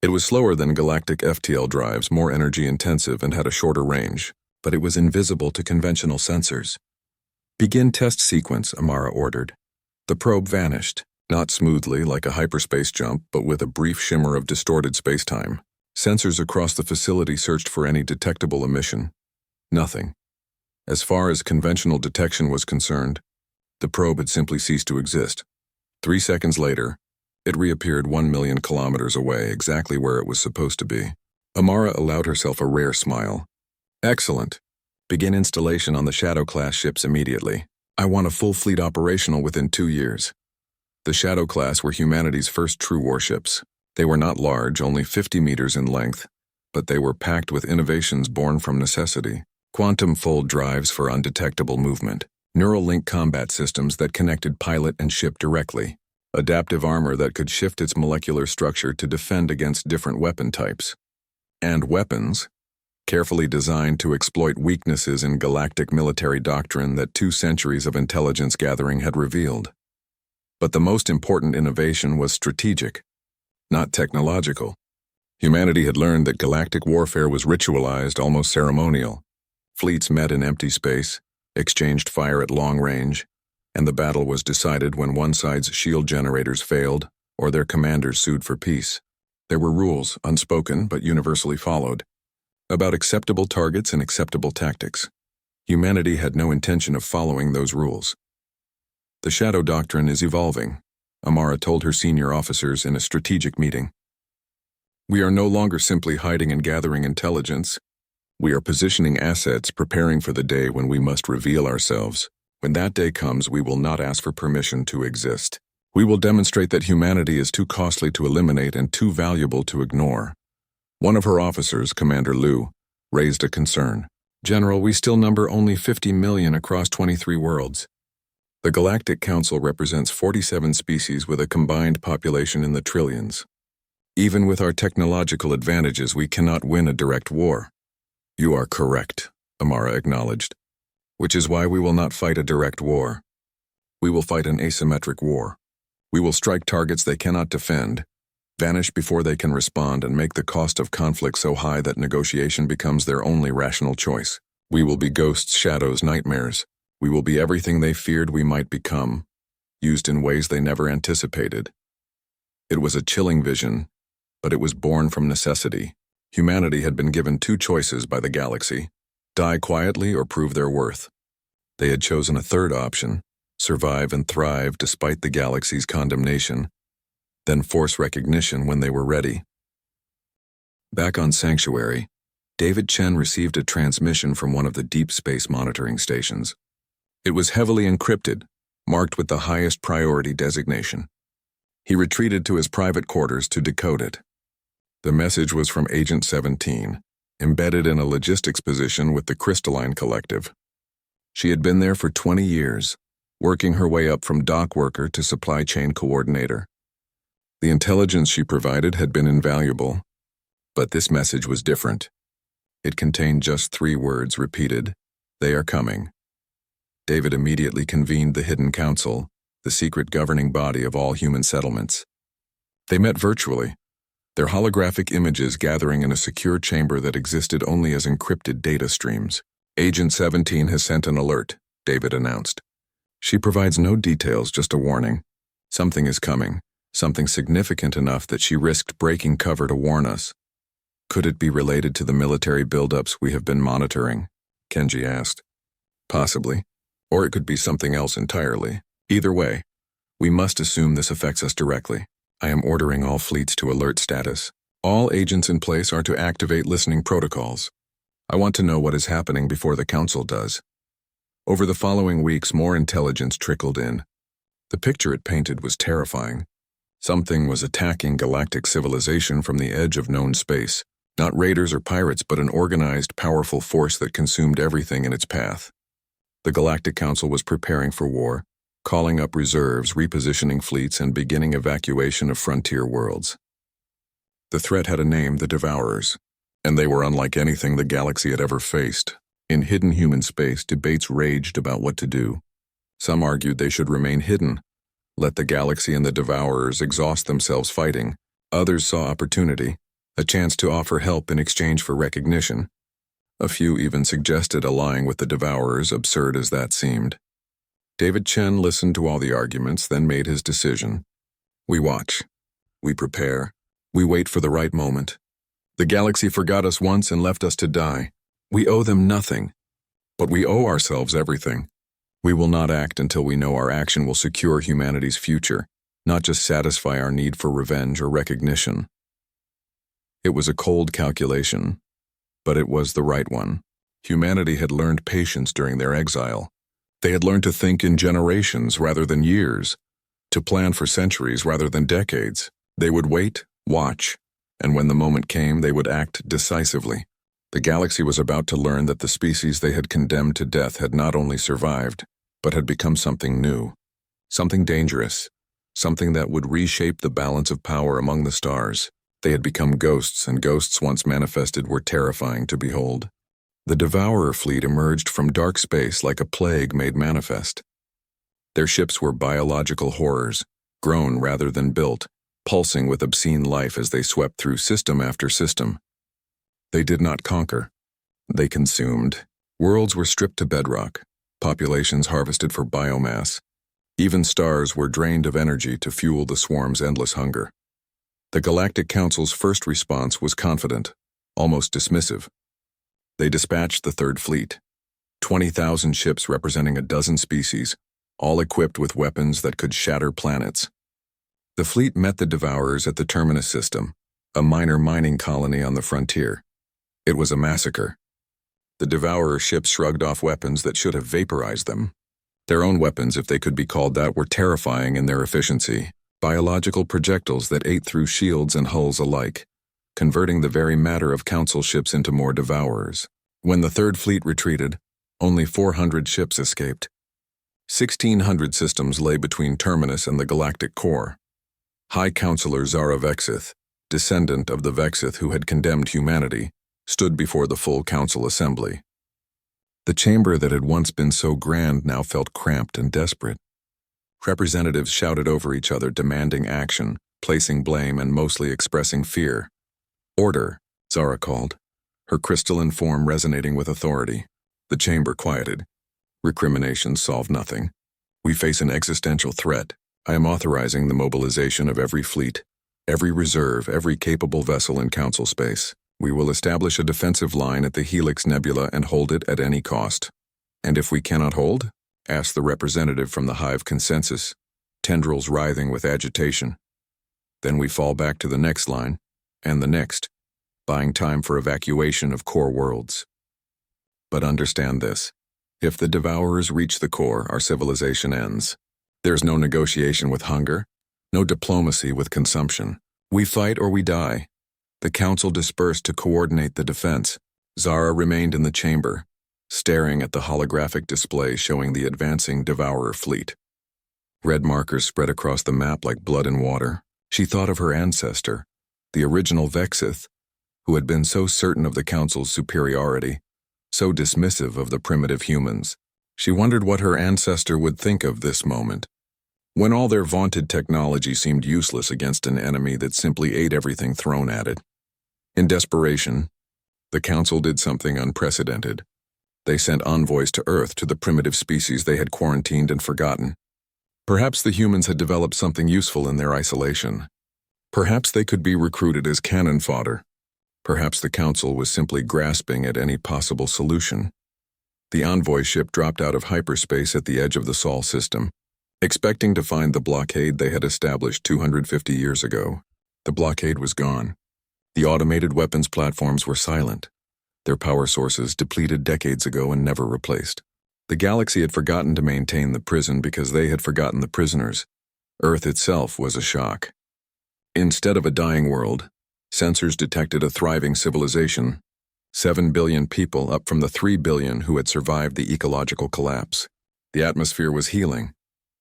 It was slower than galactic FTL drives, more energy-intensive, and had a shorter range, but it was invisible to conventional sensors. "Begin test sequence," Amara ordered. The probe vanished, not smoothly like a hyperspace jump, but with a brief shimmer of distorted space-time. Sensors across the facility searched for any detectable emission. Nothing. As far as conventional detection was concerned, the probe had simply ceased to exist. 3 seconds later, it reappeared 1 million kilometers away, exactly where it was supposed to be. Amara allowed herself a rare smile. "Excellent. Begin installation on the Shadow-class ships immediately. I want a full fleet operational within 2 years." The Shadow-class were humanity's first true warships. They were not large, only 50 meters in length, but they were packed with innovations born from necessity. Quantum fold drives for undetectable movement, neural link combat systems that connected pilot and ship directly, adaptive armor that could shift its molecular structure to defend against different weapon types, and weapons, carefully designed to exploit weaknesses in galactic military doctrine that 2 centuries of intelligence gathering had revealed. But the most important innovation was strategic, not technological. Humanity had learned that galactic warfare was ritualized, almost ceremonial. Fleets met in empty space, exchanged fire at long range, and the battle was decided when one side's shield generators failed or their commanders sued for peace. There were rules, unspoken but universally followed, about acceptable targets and acceptable tactics. Humanity had no intention of following those rules. "The Shadow Doctrine is evolving," Amara told her senior officers in a strategic meeting. "We are no longer simply hiding and gathering intelligence. We are positioning assets, preparing for the day when we must reveal ourselves. When that day comes, we will not ask for permission to exist. We will demonstrate that humanity is too costly to eliminate and too valuable to ignore." One of her officers, Commander Liu, raised a concern. "General, we still number only 50 million across 23 worlds. The Galactic Council represents 47 species with a combined population in the trillions. Even with our technological advantages, we cannot win a direct war." "You are correct," Amara acknowledged, "which is why we will not fight a direct war. We will fight an asymmetric war. We will strike targets they cannot defend, vanish before they can respond, and make the cost of conflict so high that negotiation becomes their only rational choice. We will be ghosts, shadows, nightmares. We will be everything they feared we might become, used in ways they never anticipated." It was a chilling vision, but it was born from necessity. Humanity had been given 2 choices by the galaxy: die quietly or prove their worth. They had chosen a third option: survive and thrive despite the galaxy's condemnation, then force recognition when they were ready. Back on Sanctuary, David Chen received a transmission from one of the deep space monitoring stations. It was heavily encrypted, marked with the highest priority designation. He retreated to his private quarters to decode it. The message was from Agent 17, embedded in a logistics position with the Crystalline Collective. She had been there for 20 years, working her way up from dock worker to supply chain coordinator. The intelligence she provided had been invaluable, but this message was different. It contained just 3 words repeated: "They are coming." David immediately convened the Hidden Council, the secret governing body of all human settlements. They met virtually, their holographic images gathering in a secure chamber that existed only as encrypted data streams. Agent 17 has sent an alert, David announced. She provides no details, just a warning. Something is coming, something significant enough that she risked breaking cover to warn us. Could it be related to the military buildups we have been monitoring? Kenji asked. Possibly. Or it could be something else entirely. Either way, we must assume this affects us directly. I am ordering all fleets to alert status. All agents in place are to activate listening protocols. I want to know what is happening before the Council does. Over the following weeks, more intelligence trickled in. The picture it painted was terrifying. Something was attacking galactic civilization from the edge of known space. Not raiders or pirates, but an organized, powerful force that consumed everything in its path. The Galactic Council was preparing for war, calling up reserves, repositioning fleets, and beginning evacuation of frontier worlds. The threat had a name: the Devourers, and they were unlike anything the galaxy had ever faced. In hidden human space, debates raged about what to do. Some argued they should remain hidden, let the galaxy and the Devourers exhaust themselves fighting. Others saw opportunity, a chance to offer help in exchange for recognition. A few even suggested allying with the Devourers, absurd as that seemed. David Chen listened to all the arguments, then made his decision. We watch. We prepare. We wait for the right moment. The galaxy forgot us once and left us to die. We owe them nothing, but we owe ourselves everything. We will not act until we know our action will secure humanity's future, not just satisfy our need for revenge or recognition. It was a cold calculation, but it was the right one. Humanity had learned patience during their exile. They had learned to think in generations rather than years, to plan for centuries rather than decades. They would wait, watch, and when the moment came, they would act decisively. The galaxy was about to learn that the species they had condemned to death had not only survived, but had become something new, something dangerous, something that would reshape the balance of power among the stars. They had become ghosts, and ghosts once manifested were terrifying to behold. The Devourer fleet emerged from dark space like a plague made manifest. Their ships were biological horrors, grown rather than built, pulsing with obscene life as they swept through system after system. They did not conquer. They consumed. Worlds were stripped to bedrock, populations harvested for biomass. Even stars were drained of energy to fuel the swarm's endless hunger. The Galactic Council's first response was confident, almost dismissive. They dispatched the Third Fleet, 20,000 ships representing a dozen species, all equipped with weapons that could shatter planets. The fleet met the Devourers at the Terminus system, a minor mining colony on the frontier. It was a massacre. The Devourer ships shrugged off weapons that should have vaporized them. Their own weapons, if they could be called that, were terrifying in their efficiency. Biological projectiles that ate through shields and hulls alike, converting the very matter of Council ships into more Devourers. When the Third Fleet retreated, only 400 ships escaped. 1,600 systems lay between Terminus and the Galactic Core. High Counselor Zara Vexith, descendant of the Vexith who had condemned humanity, stood before the full Council assembly. The chamber that had once been so grand now felt cramped and desperate. Representatives shouted over each other, demanding action, placing blame, and mostly expressing fear. Order, Zara called, her crystalline form resonating with authority. The chamber quieted. Recriminations solved nothing. We face an existential threat. I am authorizing the mobilization of every fleet, every reserve, every capable vessel in Council space. We will establish a defensive line at the Helix Nebula and hold it at any cost. And if we cannot hold, asked the representative from the Hive consensus, tendrils writhing with agitation. Then we fall back to the next line, and the next, buying time for evacuation of core worlds. But understand this. If the Devourers reach the core, our civilization ends. There's no negotiation with hunger, no diplomacy with consumption. We fight or we die. The Council dispersed to coordinate the defense. Zara remained in the chamber, staring at the holographic display showing the advancing Devourer fleet. Red markers spread across the map like blood in water. She thought of her ancestor, the original Vexith, who had been so certain of the Council's superiority, so dismissive of the primitive humans. She wondered what her ancestor would think of this moment, when all their vaunted technology seemed useless against an enemy that simply ate everything thrown at it. In desperation, the Council did something unprecedented. They sent envoys to Earth to the primitive species they had quarantined and forgotten. Perhaps the humans had developed something useful in their isolation. Perhaps they could be recruited as cannon fodder. Perhaps the Council was simply grasping at any possible solution. The envoy ship dropped out of hyperspace at the edge of the Sol system, expecting to find the blockade they had established 250 years ago. The blockade was gone. The automated weapons platforms were silent, their power sources depleted decades ago and never replaced. The galaxy had forgotten to maintain the prison because they had forgotten the prisoners. Earth itself was a shock. Instead of a dying world, sensors detected a thriving civilization, 7 billion people up from the 3 billion who had survived the ecological collapse. The atmosphere was healing,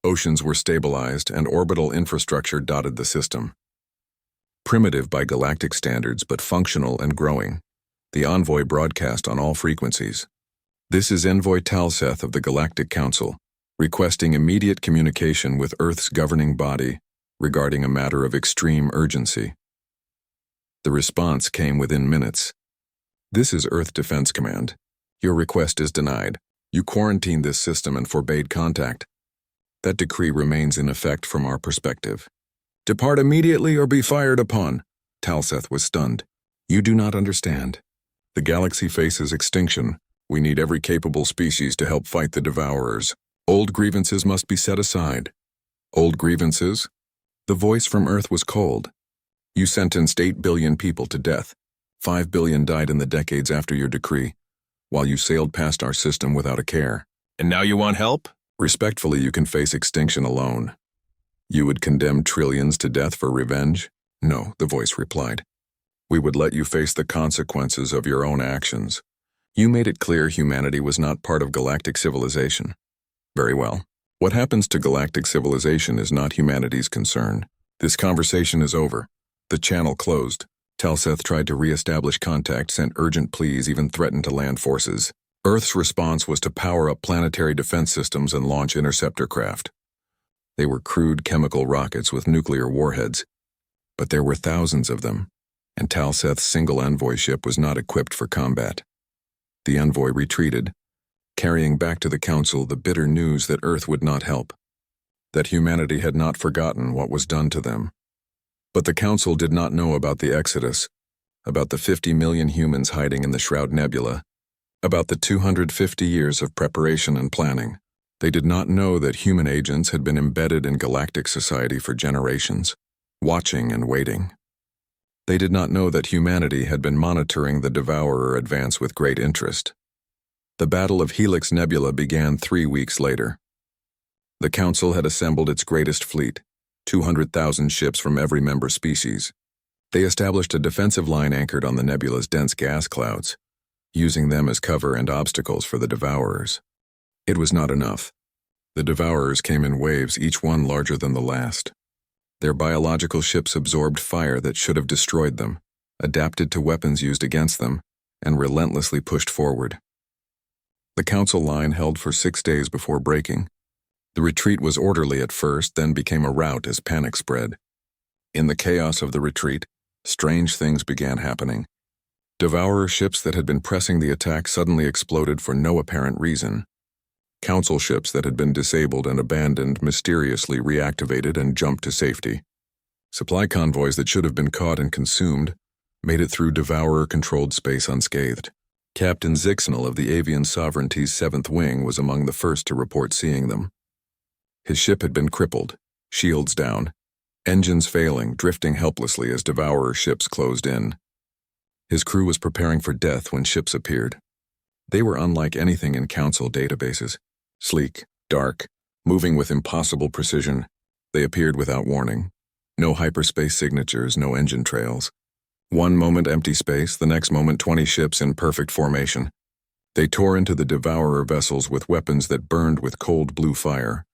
oceans were stabilized, and orbital infrastructure dotted the system. Primitive by galactic standards but functional and growing, the envoy broadcast on all frequencies. This is Envoy Talseth of the Galactic Council, requesting immediate communication with Earth's governing body regarding a matter of extreme urgency. The response came within minutes. This is Earth Defense Command. Your request is denied. You quarantined this system and forbade contact. That decree remains in effect from our perspective. Depart immediately or be fired upon. Talseth was stunned. You do not understand. The galaxy faces extinction. We need every capable species to help fight the Devourers. Old grievances must be set aside. Old grievances? The voice from Earth was cold. You sentenced 8 billion people to death. 5 billion died in the decades after your decree, while you sailed past our system without a care. And now you want help? Respectfully, you can face extinction alone. You would condemn trillions to death for revenge? No, the voice replied. We would let you face the consequences of your own actions. You made it clear humanity was not part of galactic civilization. Very well. What happens to galactic civilization is not humanity's concern. This conversation is over. The channel closed. Talseth tried to re-establish contact, sent urgent pleas, even threatened to land forces. Earth's response was to power up planetary defense systems and launch interceptor craft. They were crude chemical rockets with nuclear warheads, but there were thousands of them, and Talseth's single envoy ship was not equipped for combat. The envoy retreated, carrying back to the Council the bitter news that Earth would not help, that humanity had not forgotten what was done to them. But the Council did not know about the Exodus, about the 50 million humans hiding in the Shroud Nebula, about the 250 years of preparation and planning. They did not know that human agents had been embedded in galactic society for generations, watching and waiting. They did not know that humanity had been monitoring the Devourer advance with great interest. The Battle of Helix Nebula began 3 weeks later. The Council had assembled its greatest fleet, 200,000 ships from every member species. They established a defensive line anchored on the nebula's dense gas clouds, using them as cover and obstacles for the Devourers. It was not enough. The Devourers came in waves, each one larger than the last. Their biological ships absorbed fire that should have destroyed them, adapted to weapons used against them, and relentlessly pushed forward. The Council line held for 6 days before breaking. The retreat was orderly at first, then became a rout as panic spread. In the chaos of the retreat, strange things began happening. Devourer ships that had been pressing the attack suddenly exploded for no apparent reason. Council ships that had been disabled and abandoned mysteriously reactivated and jumped to safety. Supply convoys that should have been caught and consumed made it through Devourer-controlled space unscathed. Captain Zixnal of the Avian Sovereignty's 7th Wing was among the first to report seeing them. His ship had been crippled, shields down, engines failing, drifting helplessly as Devourer ships closed in. His crew was preparing for death when ships appeared. They were unlike anything in Council databases. Sleek, dark, moving with impossible precision, they appeared without warning. No hyperspace signatures, no engine trails. One moment empty space, the next moment 20 ships in perfect formation. They tore into the Devourer vessels with weapons that burned with cold blue fire,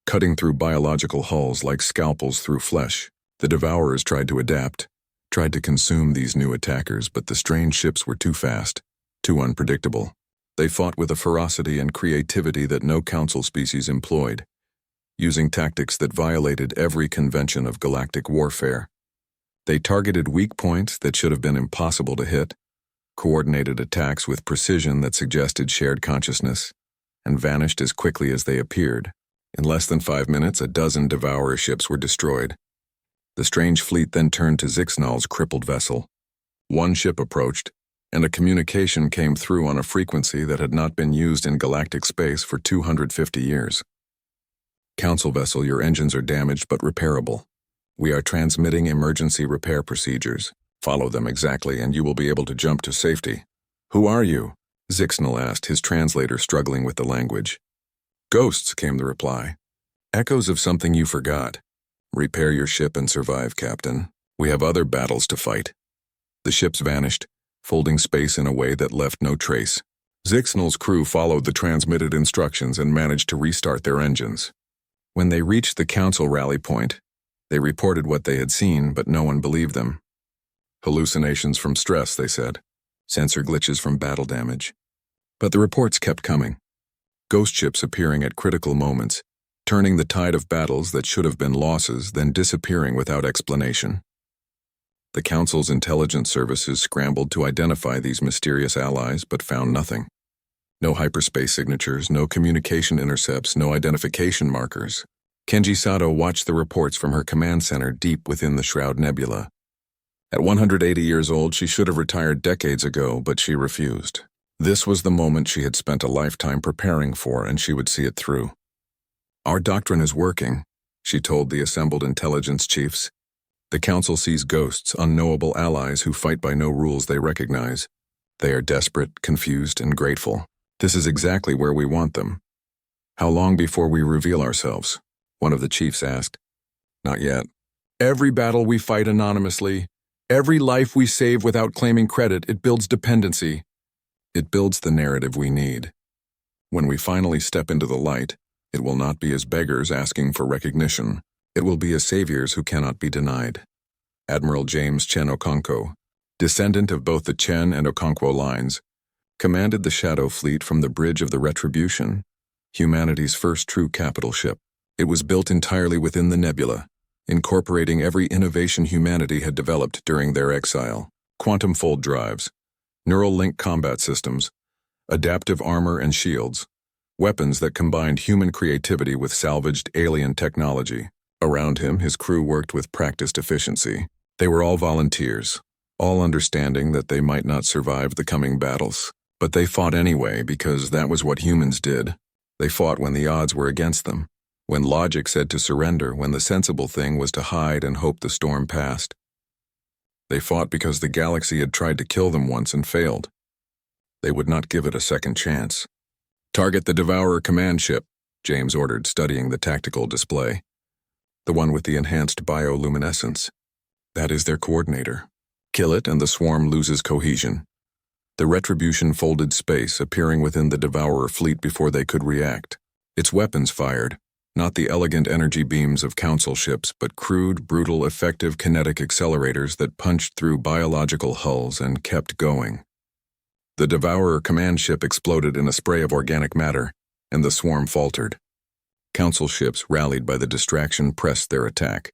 cutting through biological hulls like scalpels through flesh. The Devourers tried to adapt, tried to consume these new attackers, but the strange ships were too fast, too unpredictable. They fought with a ferocity and creativity that no Council species employed, using tactics that violated every convention of galactic warfare. They targeted weak points that should have been impossible to hit, coordinated attacks with precision that suggested shared consciousness, and vanished as quickly as they appeared. In less than 5 minutes, a dozen Devourer ships were destroyed. The strange fleet then turned to Zixnal's crippled vessel. One ship approached, and a communication came through on a frequency that had not been used in galactic space for 250 years. Council vessel, your engines are damaged but repairable. We are transmitting emergency repair procedures. Follow them exactly and you will be able to jump to safety. Who are you? Zixnal asked, his translator struggling with the language. Ghosts, came the reply. Echoes of something you forgot. Repair your ship and survive, Captain. We have other battles to fight. The ships vanished, folding space in a way that left no trace. Zixnal's crew followed the transmitted instructions and managed to restart their engines. When they reached the Council rally point, they reported what they had seen, but no one believed them. Hallucinations from stress, they said. Sensor glitches from battle damage. But the reports kept coming. Ghost ships appearing at critical moments, turning the tide of battles that should have been losses, then disappearing without explanation. The Council's intelligence services scrambled to identify these mysterious allies, but found nothing. No hyperspace signatures, no communication intercepts, no identification markers. Kenji Sato watched the reports from her command center deep within the Shroud Nebula. At 180 years old, she should have retired decades ago, but she refused. This was the moment she had spent a lifetime preparing for, and she would see it through. Our doctrine is working, she told the assembled intelligence chiefs. The Council sees ghosts, unknowable allies who fight by no rules they recognize. They are desperate, confused, and grateful. This is exactly where we want them. How long before we reveal ourselves? One of the chiefs asked. Not yet. Every battle we fight anonymously, every life we save without claiming credit, it builds dependency. It builds the narrative we need. When we finally step into the light, it will not be as beggars asking for recognition. It will be as saviors who cannot be denied. Admiral James Chen Okonkwo, descendant of both the Chen and Okonkwo lines, commanded the Shadow Fleet from the Bridge of the Retribution, humanity's first true capital ship. It was built entirely within the nebula, incorporating every innovation humanity had developed during their exile. Quantum fold drives, neural link combat systems, adaptive armor and shields, weapons that combined human creativity with salvaged alien technology. Around him, his crew worked with practiced efficiency. They were all volunteers, all understanding that they might not survive the coming battles. But they fought anyway because that was what humans did. They fought when the odds were against them, when logic said to surrender, when the sensible thing was to hide and hope the storm passed. They fought because the galaxy had tried to kill them once and failed. They would not give it a second chance. Target the Devourer command ship, James ordered, studying the tactical display. The one with the enhanced bioluminescence. That is their coordinator. Kill it and the swarm loses cohesion. The Retribution folded space, appearing within the Devourer fleet before they could react. Its weapons fired, not the elegant energy beams of Council ships, but crude, brutal, effective kinetic accelerators that punched through biological hulls and kept going. The Devourer command ship exploded in a spray of organic matter, and the swarm faltered. Council ships, rallied by the distraction, pressed their attack.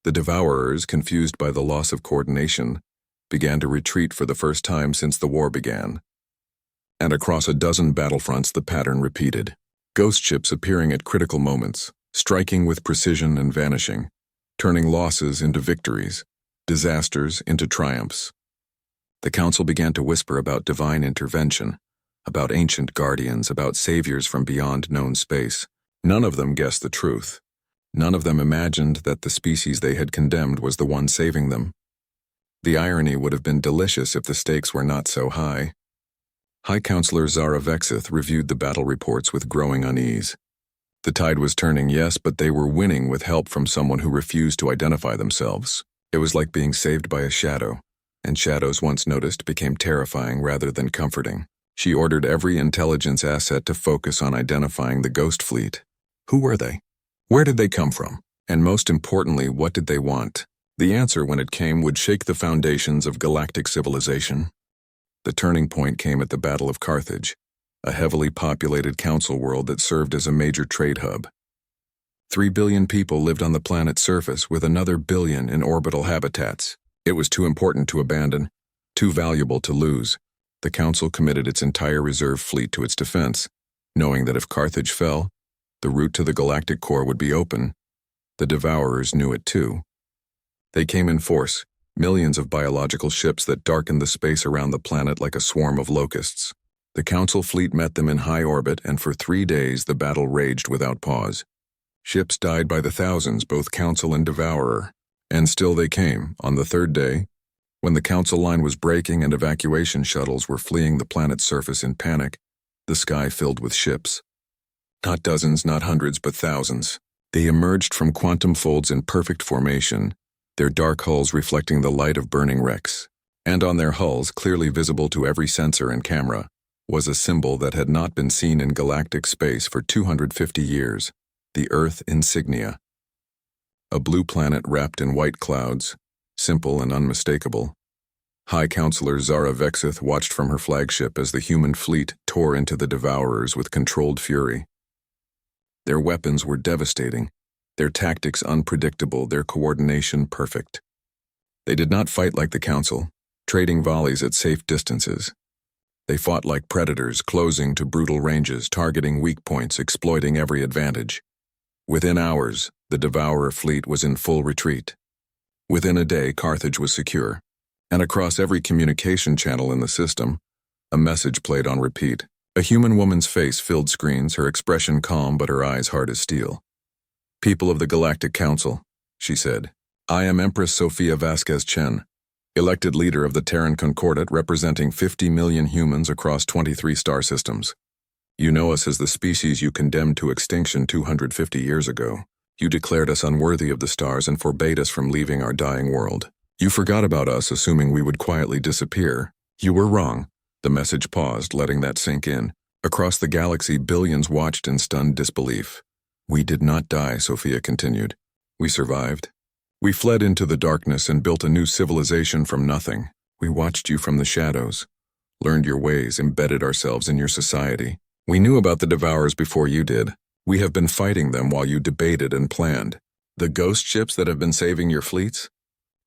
The Devourers, confused by the loss of coordination, began to retreat for the first time since the war began. And across a dozen battlefronts the pattern repeated. Ghost ships appearing at critical moments, striking with precision and vanishing, turning losses into victories, disasters into triumphs. The council began to whisper about divine intervention, about ancient guardians, about saviors from beyond known space. None of them guessed the truth. None of them imagined that the species they had condemned was the one saving them. The irony would have been delicious if the stakes were not so high. High Counselor Zara Vexith reviewed the battle reports with growing unease. The tide was turning, yes, but they were winning with help from someone who refused to identify themselves. It was like being saved by a shadow, and shadows once noticed became terrifying rather than comforting. She ordered every intelligence asset to focus on identifying the ghost fleet. Who were they? Where did they come from? And most importantly, what did they want? The answer, when it came, would shake the foundations of galactic civilization. The turning point came at the Battle of Carthage, a heavily populated council world that served as a major trade hub. 3 billion people lived on the planet's surface, with another billion in orbital habitats. It was too important to abandon, too valuable to lose. The council committed its entire reserve fleet to its defense, knowing that if Carthage fell, the route to the galactic core would be open. The Devourers knew it too. They came in force, millions of biological ships that darkened the space around the planet like a swarm of locusts. The council fleet met them in high orbit, and for 3 days the battle raged without pause. Ships died by the thousands, both council and devourer. And still they came, on the 3rd day, when the council line was breaking and evacuation shuttles were fleeing the planet's surface in panic, the sky filled with ships. Not dozens, not hundreds, but thousands. They emerged from quantum folds in perfect formation, their dark hulls reflecting the light of burning wrecks. And on their hulls, clearly visible to every sensor and camera, was a symbol that had not been seen in galactic space for 250 years, the Earth insignia. A blue planet wrapped in white clouds, simple and unmistakable. High Counselor Zara Vexith watched from her flagship as the human fleet tore into the Devourers with controlled fury. Their weapons were devastating, their tactics unpredictable, their coordination perfect. They did not fight like the Council, trading volleys at safe distances. They fought like predators, closing to brutal ranges, targeting weak points, exploiting every advantage. Within hours, the Devourer fleet was in full retreat. Within a day, Carthage was secure, and across every communication channel in the system, a message played on repeat. A human woman's face filled screens, her expression calm but her eyes hard as steel. "People of the Galactic Council," she said, "I am Empress Sophia Vasquez Chen, elected leader of the Terran Concordat representing 50 million humans across 23 star systems. You know us as the species you condemned to extinction 250 years ago. You declared us unworthy of the stars and forbade us from leaving our dying world. You forgot about us, assuming we would quietly disappear. You were wrong." The message paused, letting that sink in. Across the galaxy, billions watched in stunned disbelief. "We did not die," Sophia continued. "We survived. We fled into the darkness and built a new civilization from nothing. We watched you from the shadows, learned your ways, embedded ourselves in your society. We knew about the Devourers before you did. We have been fighting them while you debated and planned. The ghost ships that have been saving your fleets?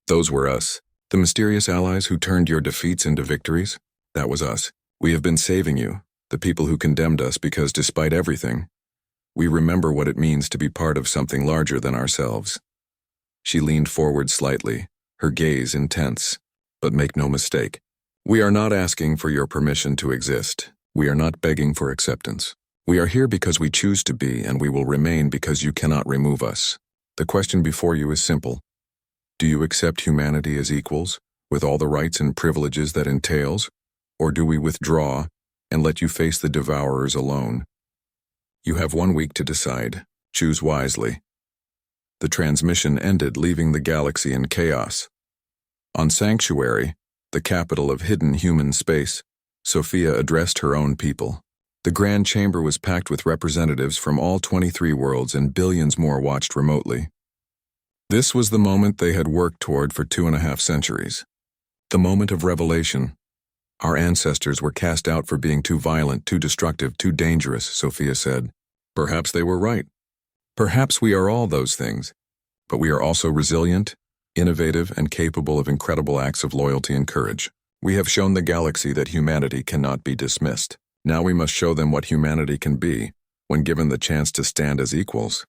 Those were us. The mysterious allies who turned your defeats into victories? That was us. We have been saving you, the people who condemned us, because despite everything, we remember what it means to be part of something larger than ourselves." She leaned forward slightly, her gaze intense. "But make no mistake, we are not asking for your permission to exist. We are not begging for acceptance. We are here because we choose to be, and we will remain because you cannot remove us. The question before you is simple. Do you accept humanity as equals, with all the rights and privileges that entails, or do we withdraw and let you face the Devourers alone? You have 1 week to decide. Choose wisely." The transmission ended, leaving the galaxy in chaos. On Sanctuary, the capital of hidden human space, Sophia addressed her own people. The Grand Chamber was packed with representatives from all 23 worlds, and billions more watched remotely. This was the moment they had worked toward for 2.5 centuries. The moment of revelation. "Our ancestors were cast out for being too violent, too destructive, too dangerous," Sophia said. Perhaps they were right. Perhaps we are all those things, but we are also resilient, innovative, and capable of incredible acts of loyalty and courage. We have shown the galaxy that humanity cannot be dismissed. Now we must show them what humanity can be when given the chance to stand as equals.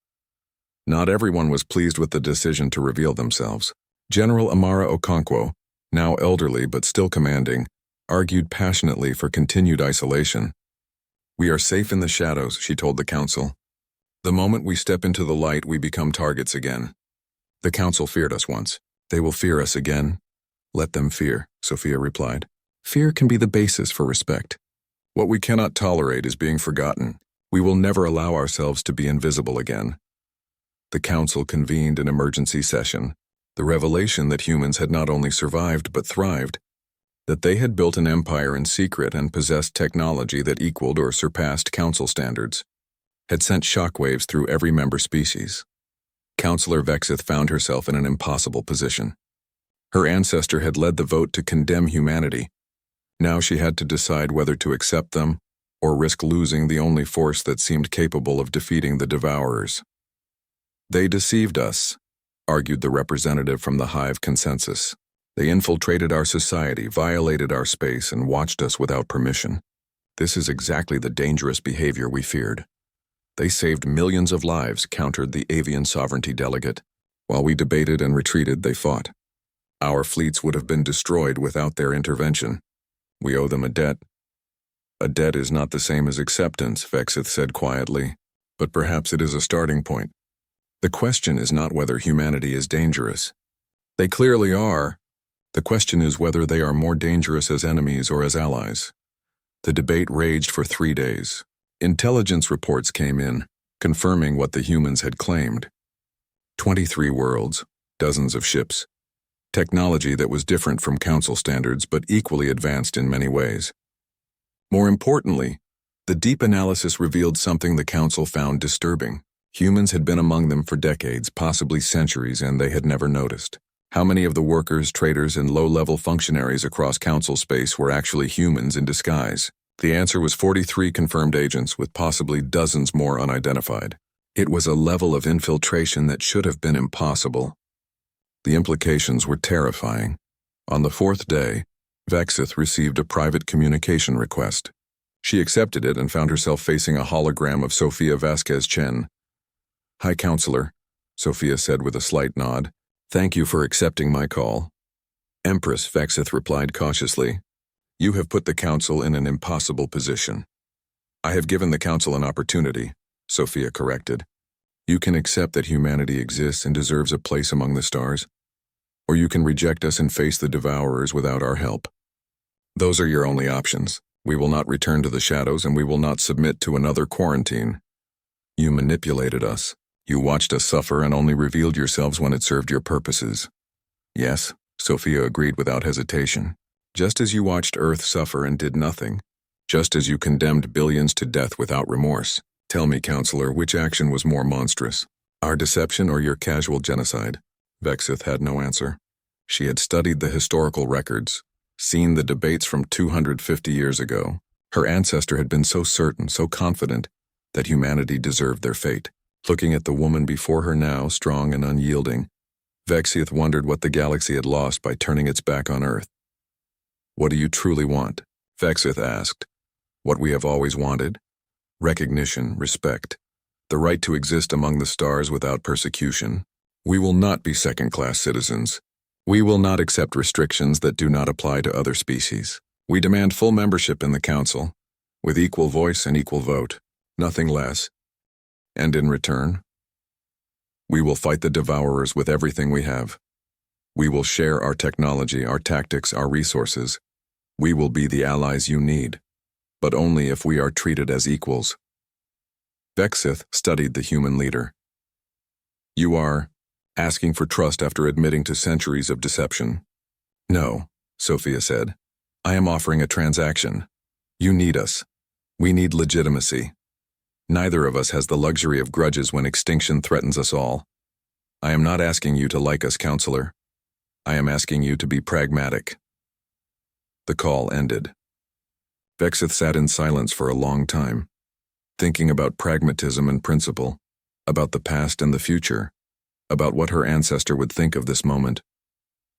Not everyone was pleased with the decision to reveal themselves. General Amara Okonkwo, now elderly but still commanding, argued passionately for continued isolation. "We are safe in the shadows," she told the council. "The moment we step into the light, we become targets again. The council feared us once. They will fear us again." "Let them fear," Sophia replied. "Fear can be the basis for respect. What we cannot tolerate is being forgotten. We will never allow ourselves to be invisible again." The council convened an emergency session. The revelation that humans had not only survived but thrived, that they had built an empire in secret and possessed technology that equaled or surpassed council standards, had sent shockwaves through every member species. Counselor Vexith found herself in an impossible position. Her ancestor had led the vote to condemn humanity. Now she had to decide whether to accept them or risk losing the only force that seemed capable of defeating the Devourers. "They deceived us," argued the representative from the Hive Consensus. "They infiltrated our society, violated our space, and watched us without permission. This is exactly the dangerous behavior we feared. They saved millions of lives," countered the avian sovereignty delegate. "While we debated and retreated, they fought. Our fleets would have been destroyed without their intervention. We owe them a debt." "A debt is not the same as acceptance," Vexith said quietly, "but perhaps it is a starting point. The question is not whether humanity is dangerous. They clearly are. The question is whether they are more dangerous as enemies or as allies." The debate raged for 3 days. Intelligence reports came in, confirming what the humans had claimed. 23 worlds, dozens of ships. Technology that was different from council standards but equally advanced in many ways. More importantly, the deep analysis revealed something the council found disturbing. Humans had been among them for decades, possibly centuries, and they had never noticed. How many of the workers, traders, and low-level functionaries across council space were actually humans in disguise? The answer was 43 confirmed agents, with possibly dozens more unidentified. It was a level of infiltration that should have been impossible. The implications were terrifying. On the 4th day, Vexith received a private communication request. She accepted it and found herself facing a hologram of Sophia Vasquez Chen. "Hi, Counselor," Sophia said with a slight nod. "Thank you for accepting my call." "Empress," Vexith replied cautiously, "you have put the Council in an impossible position." "I have given the Council an opportunity," Sophia corrected. "You can accept that humanity exists and deserves a place among the stars, or you can reject us and face the Devourers without our help. Those are your only options. We will not return to the shadows, and we will not submit to another quarantine. You manipulated us. You watched us suffer and only revealed yourselves when it served your purposes." "Yes," Sophia agreed without hesitation. "Just as you watched Earth suffer and did nothing. Just as you condemned billions to death without remorse. Tell me, Counselor, which action was more monstrous? Our deception or your casual genocide?" Vexith had no answer. She had studied the historical records, seen the debates from 250 years ago. Her ancestor had been so certain, so confident, that humanity deserved their fate. Looking at the woman before her now, strong and unyielding, Vexith wondered what the galaxy had lost by turning its back on Earth. "What do you truly want?" Vexith asked. "What we have always wanted? Recognition, respect, the right to exist among the stars without persecution. We will not be second-class citizens. We will not accept restrictions that do not apply to other species. We demand full membership in the Council, with equal voice and equal vote, nothing less. And in return, we will fight the Devourers with everything we have. We will share our technology, our tactics, our resources. We will be the allies you need, but only if we are treated as equals." Vexith studied the human leader. "You are asking for trust after admitting to centuries of deception." "No," Sophia said. "I am offering a transaction. You need us. We need legitimacy. Neither of us has the luxury of grudges when extinction threatens us all. I am not asking you to like us, Counselor. I am asking you to be pragmatic." The call ended. Vexith sat in silence for a long time, thinking about pragmatism and principle, about the past and the future, about what her ancestor would think of this moment.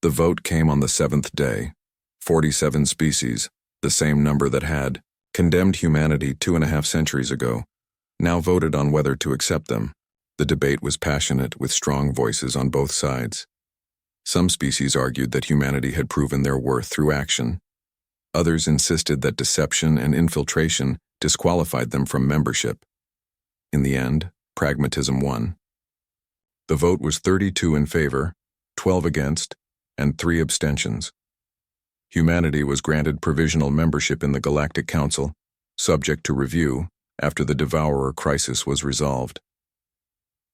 The vote came on the 7th day. 47 species, the same number that had condemned humanity 2.5 centuries ago, now voted on whether to accept them. The debate was passionate, with strong voices on both sides. Some species argued that humanity had proven their worth through action. Others insisted that deception and infiltration disqualified them from membership. In the end, pragmatism won. The vote was 32 in favor, 12 against, and 3 abstentions. Humanity was granted provisional membership in the Galactic Council, subject to review after the Devourer crisis was resolved.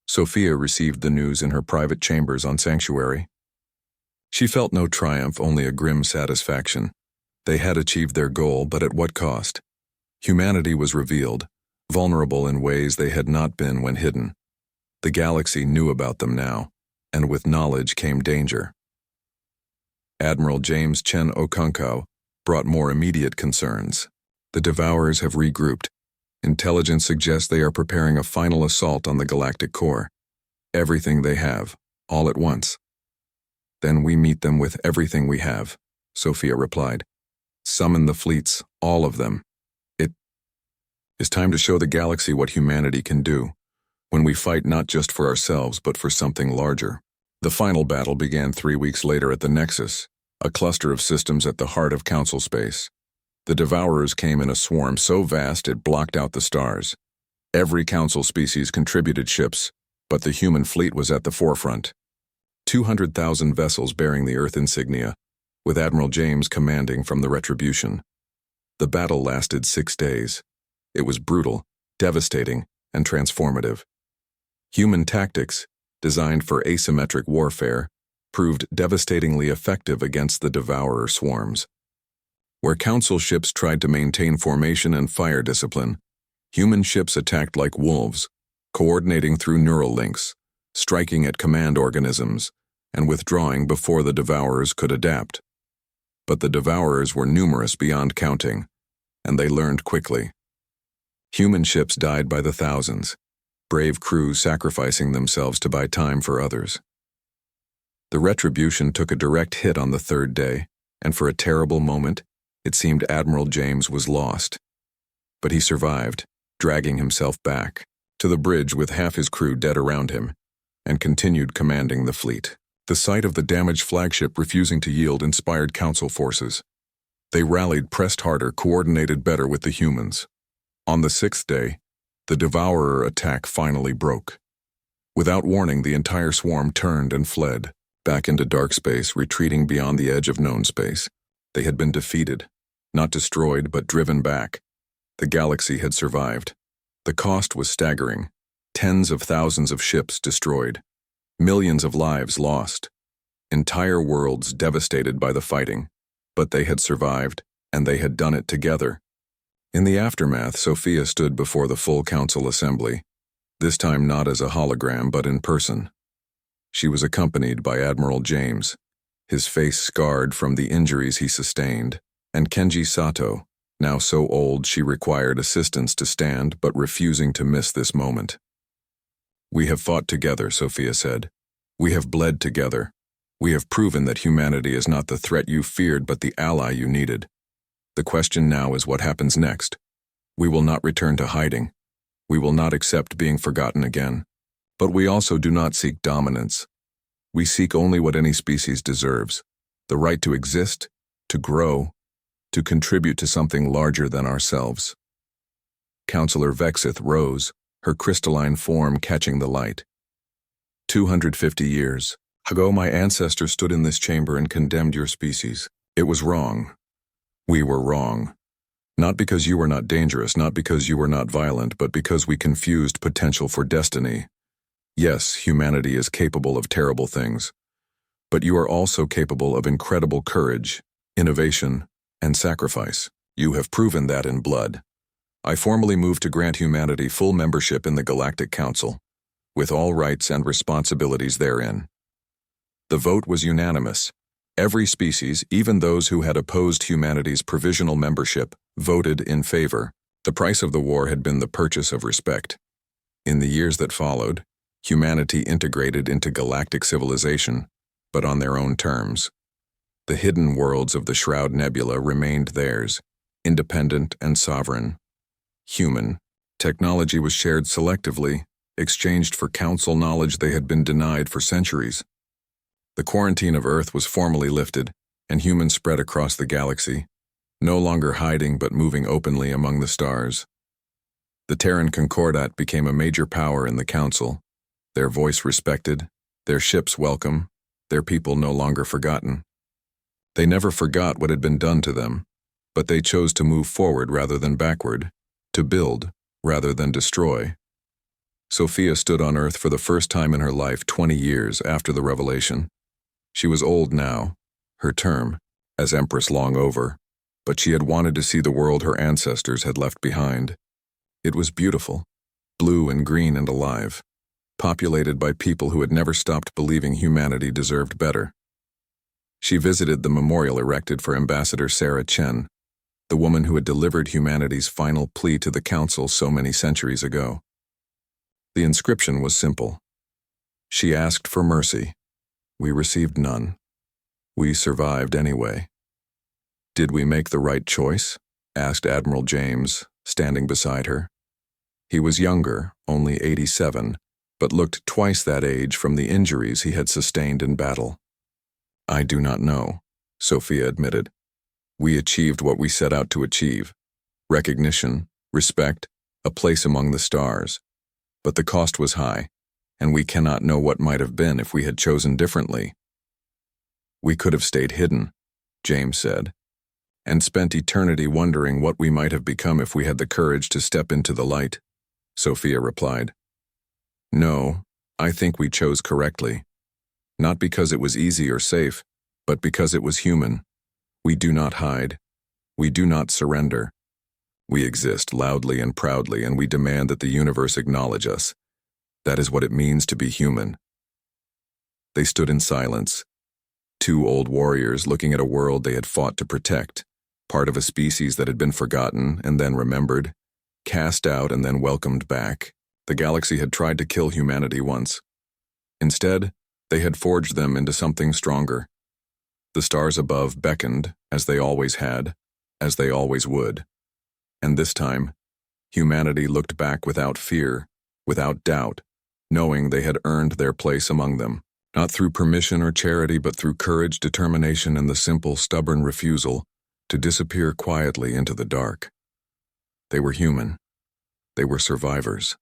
Sophia received the news in her private chambers on Sanctuary. She felt no triumph, only a grim satisfaction. They had achieved their goal, but at what cost? Humanity was revealed, vulnerable in ways they had not been when hidden. The galaxy knew about them now, and with knowledge came danger. Admiral James Chen Okonkwo brought more immediate concerns. The Devourers have regrouped. Intelligence suggests they are preparing a final assault on the galactic core. Everything they have, all at once. Then we meet them with everything we have, Sophia replied. Summon the fleets, all of them. It is time to show the galaxy what humanity can do, when we fight not just for ourselves but for something larger. The final battle began 3 weeks later at the Nexus, a cluster of systems at the heart of Council space. The Devourers came in a swarm so vast it blocked out the stars. Every Council species contributed ships, but the human fleet was at the forefront. 200,000 vessels bearing the Earth insignia, with Admiral James commanding from the Retribution. The battle lasted 6 days. It was brutal, devastating, and transformative. Human tactics, designed for asymmetric warfare, proved devastatingly effective against the Devourer swarms. Where Council ships tried to maintain formation and fire discipline, human ships attacked like wolves, coordinating through neural links, striking at command organisms, and withdrawing before the Devourers could adapt. But the Devourers were numerous beyond counting, and they learned quickly. Human ships died by the thousands, brave crews sacrificing themselves to buy time for others. The Retribution took a direct hit on the 3rd day, and for a terrible moment, it seemed Admiral James was lost. But he survived, dragging himself back to the bridge with half his crew dead around him, and continued commanding the fleet. The sight of the damaged flagship refusing to yield inspired Council forces. They rallied, pressed harder, coordinated better with the humans. On the 6th day, the Devourer attack finally broke. Without warning, the entire swarm turned and fled, back into dark space, retreating beyond the edge of known space. They had been defeated, not destroyed, but driven back. The galaxy had survived. The cost was staggering. Tens of thousands of ships destroyed. Millions of lives lost. Entire worlds devastated by the fighting. But they had survived, and they had done it together. In the aftermath, Sophia stood before the full Council assembly, this time not as a hologram but in person. She was accompanied by Admiral James, his face scarred from the injuries he sustained, and Kenji Sato, now so old she required assistance to stand but refusing to miss this moment. "We have fought together," Sophia said. "We have bled together. We have proven that humanity is not the threat you feared but the ally you needed. The question now is what happens next. We will not return to hiding. We will not accept being forgotten again. But we also do not seek dominance. We seek only what any species deserves, the right to exist, to grow, to contribute to something larger than ourselves." Counselor Vexith rose, her crystalline form catching the light. 250 years ago, my ancestors stood in this chamber and condemned your species. It was wrong. We were wrong. Not because you were not dangerous, not because you were not violent, but because we confused potential for destiny. Yes, humanity is capable of terrible things, but you are also capable of incredible courage, innovation, and sacrifice. You have proven that in blood. I formally move to grant humanity full membership in the Galactic Council, with all rights and responsibilities therein. The vote was unanimous. Every species, even those who had opposed humanity's provisional membership, voted in favor. The price of the war had been the purchase of respect. In the years that followed, humanity integrated into galactic civilization, but on their own terms. The hidden worlds of the Shroud Nebula remained theirs, independent and sovereign. Human. Technology was shared selectively, exchanged for council knowledge they had been denied for centuries. The quarantine of Earth was formally lifted, and humans spread across the galaxy, no longer hiding but moving openly among the stars. The Terran Concordat became a major power in the Council, their voice respected, their ships welcome, their people no longer forgotten. They never forgot what had been done to them, but they chose to move forward rather than backward, to build rather than destroy. Sophia stood on Earth for the first time in her life 20 years after the revelation. She was old now, her term, as Empress long over, but she had wanted to see the world her ancestors had left behind. It was beautiful, blue and green and alive, populated by people who had never stopped believing humanity deserved better. She visited the memorial erected for Ambassador Sarah Chen, the woman who had delivered humanity's final plea to the Council so many centuries ago. The inscription was simple. She asked for mercy. We received none. We survived anyway. Did we make the right choice? Asked Admiral James, standing beside her. He was younger, only 87, but looked twice that age from the injuries he had sustained in battle. I do not know, Sophia admitted. We achieved what we set out to achieve. Recognition, respect, a place among the stars. But the cost was high, and we cannot know what might have been if we had chosen differently. We could have stayed hidden, James said, and spent eternity wondering what we might have become if we had the courage to step into the light, Sophia replied. No, I think we chose correctly. Not because it was easy or safe, but because it was human. We do not hide. We do not surrender. We exist loudly and proudly, and we demand that the universe acknowledge us. That is what it means to be human. They stood in silence, two old warriors looking at a world they had fought to protect, part of a species that had been forgotten and then remembered, cast out and then welcomed back. The galaxy had tried to kill humanity once. Instead, they had forged them into something stronger. The stars above beckoned, as they always had, as they always would. And this time, humanity looked back without fear, without doubt, knowing they had earned their place among them, not through permission or charity, but through courage, determination, and the simple, stubborn refusal to disappear quietly into the dark. They were human. They were survivors.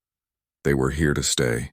They were here to stay.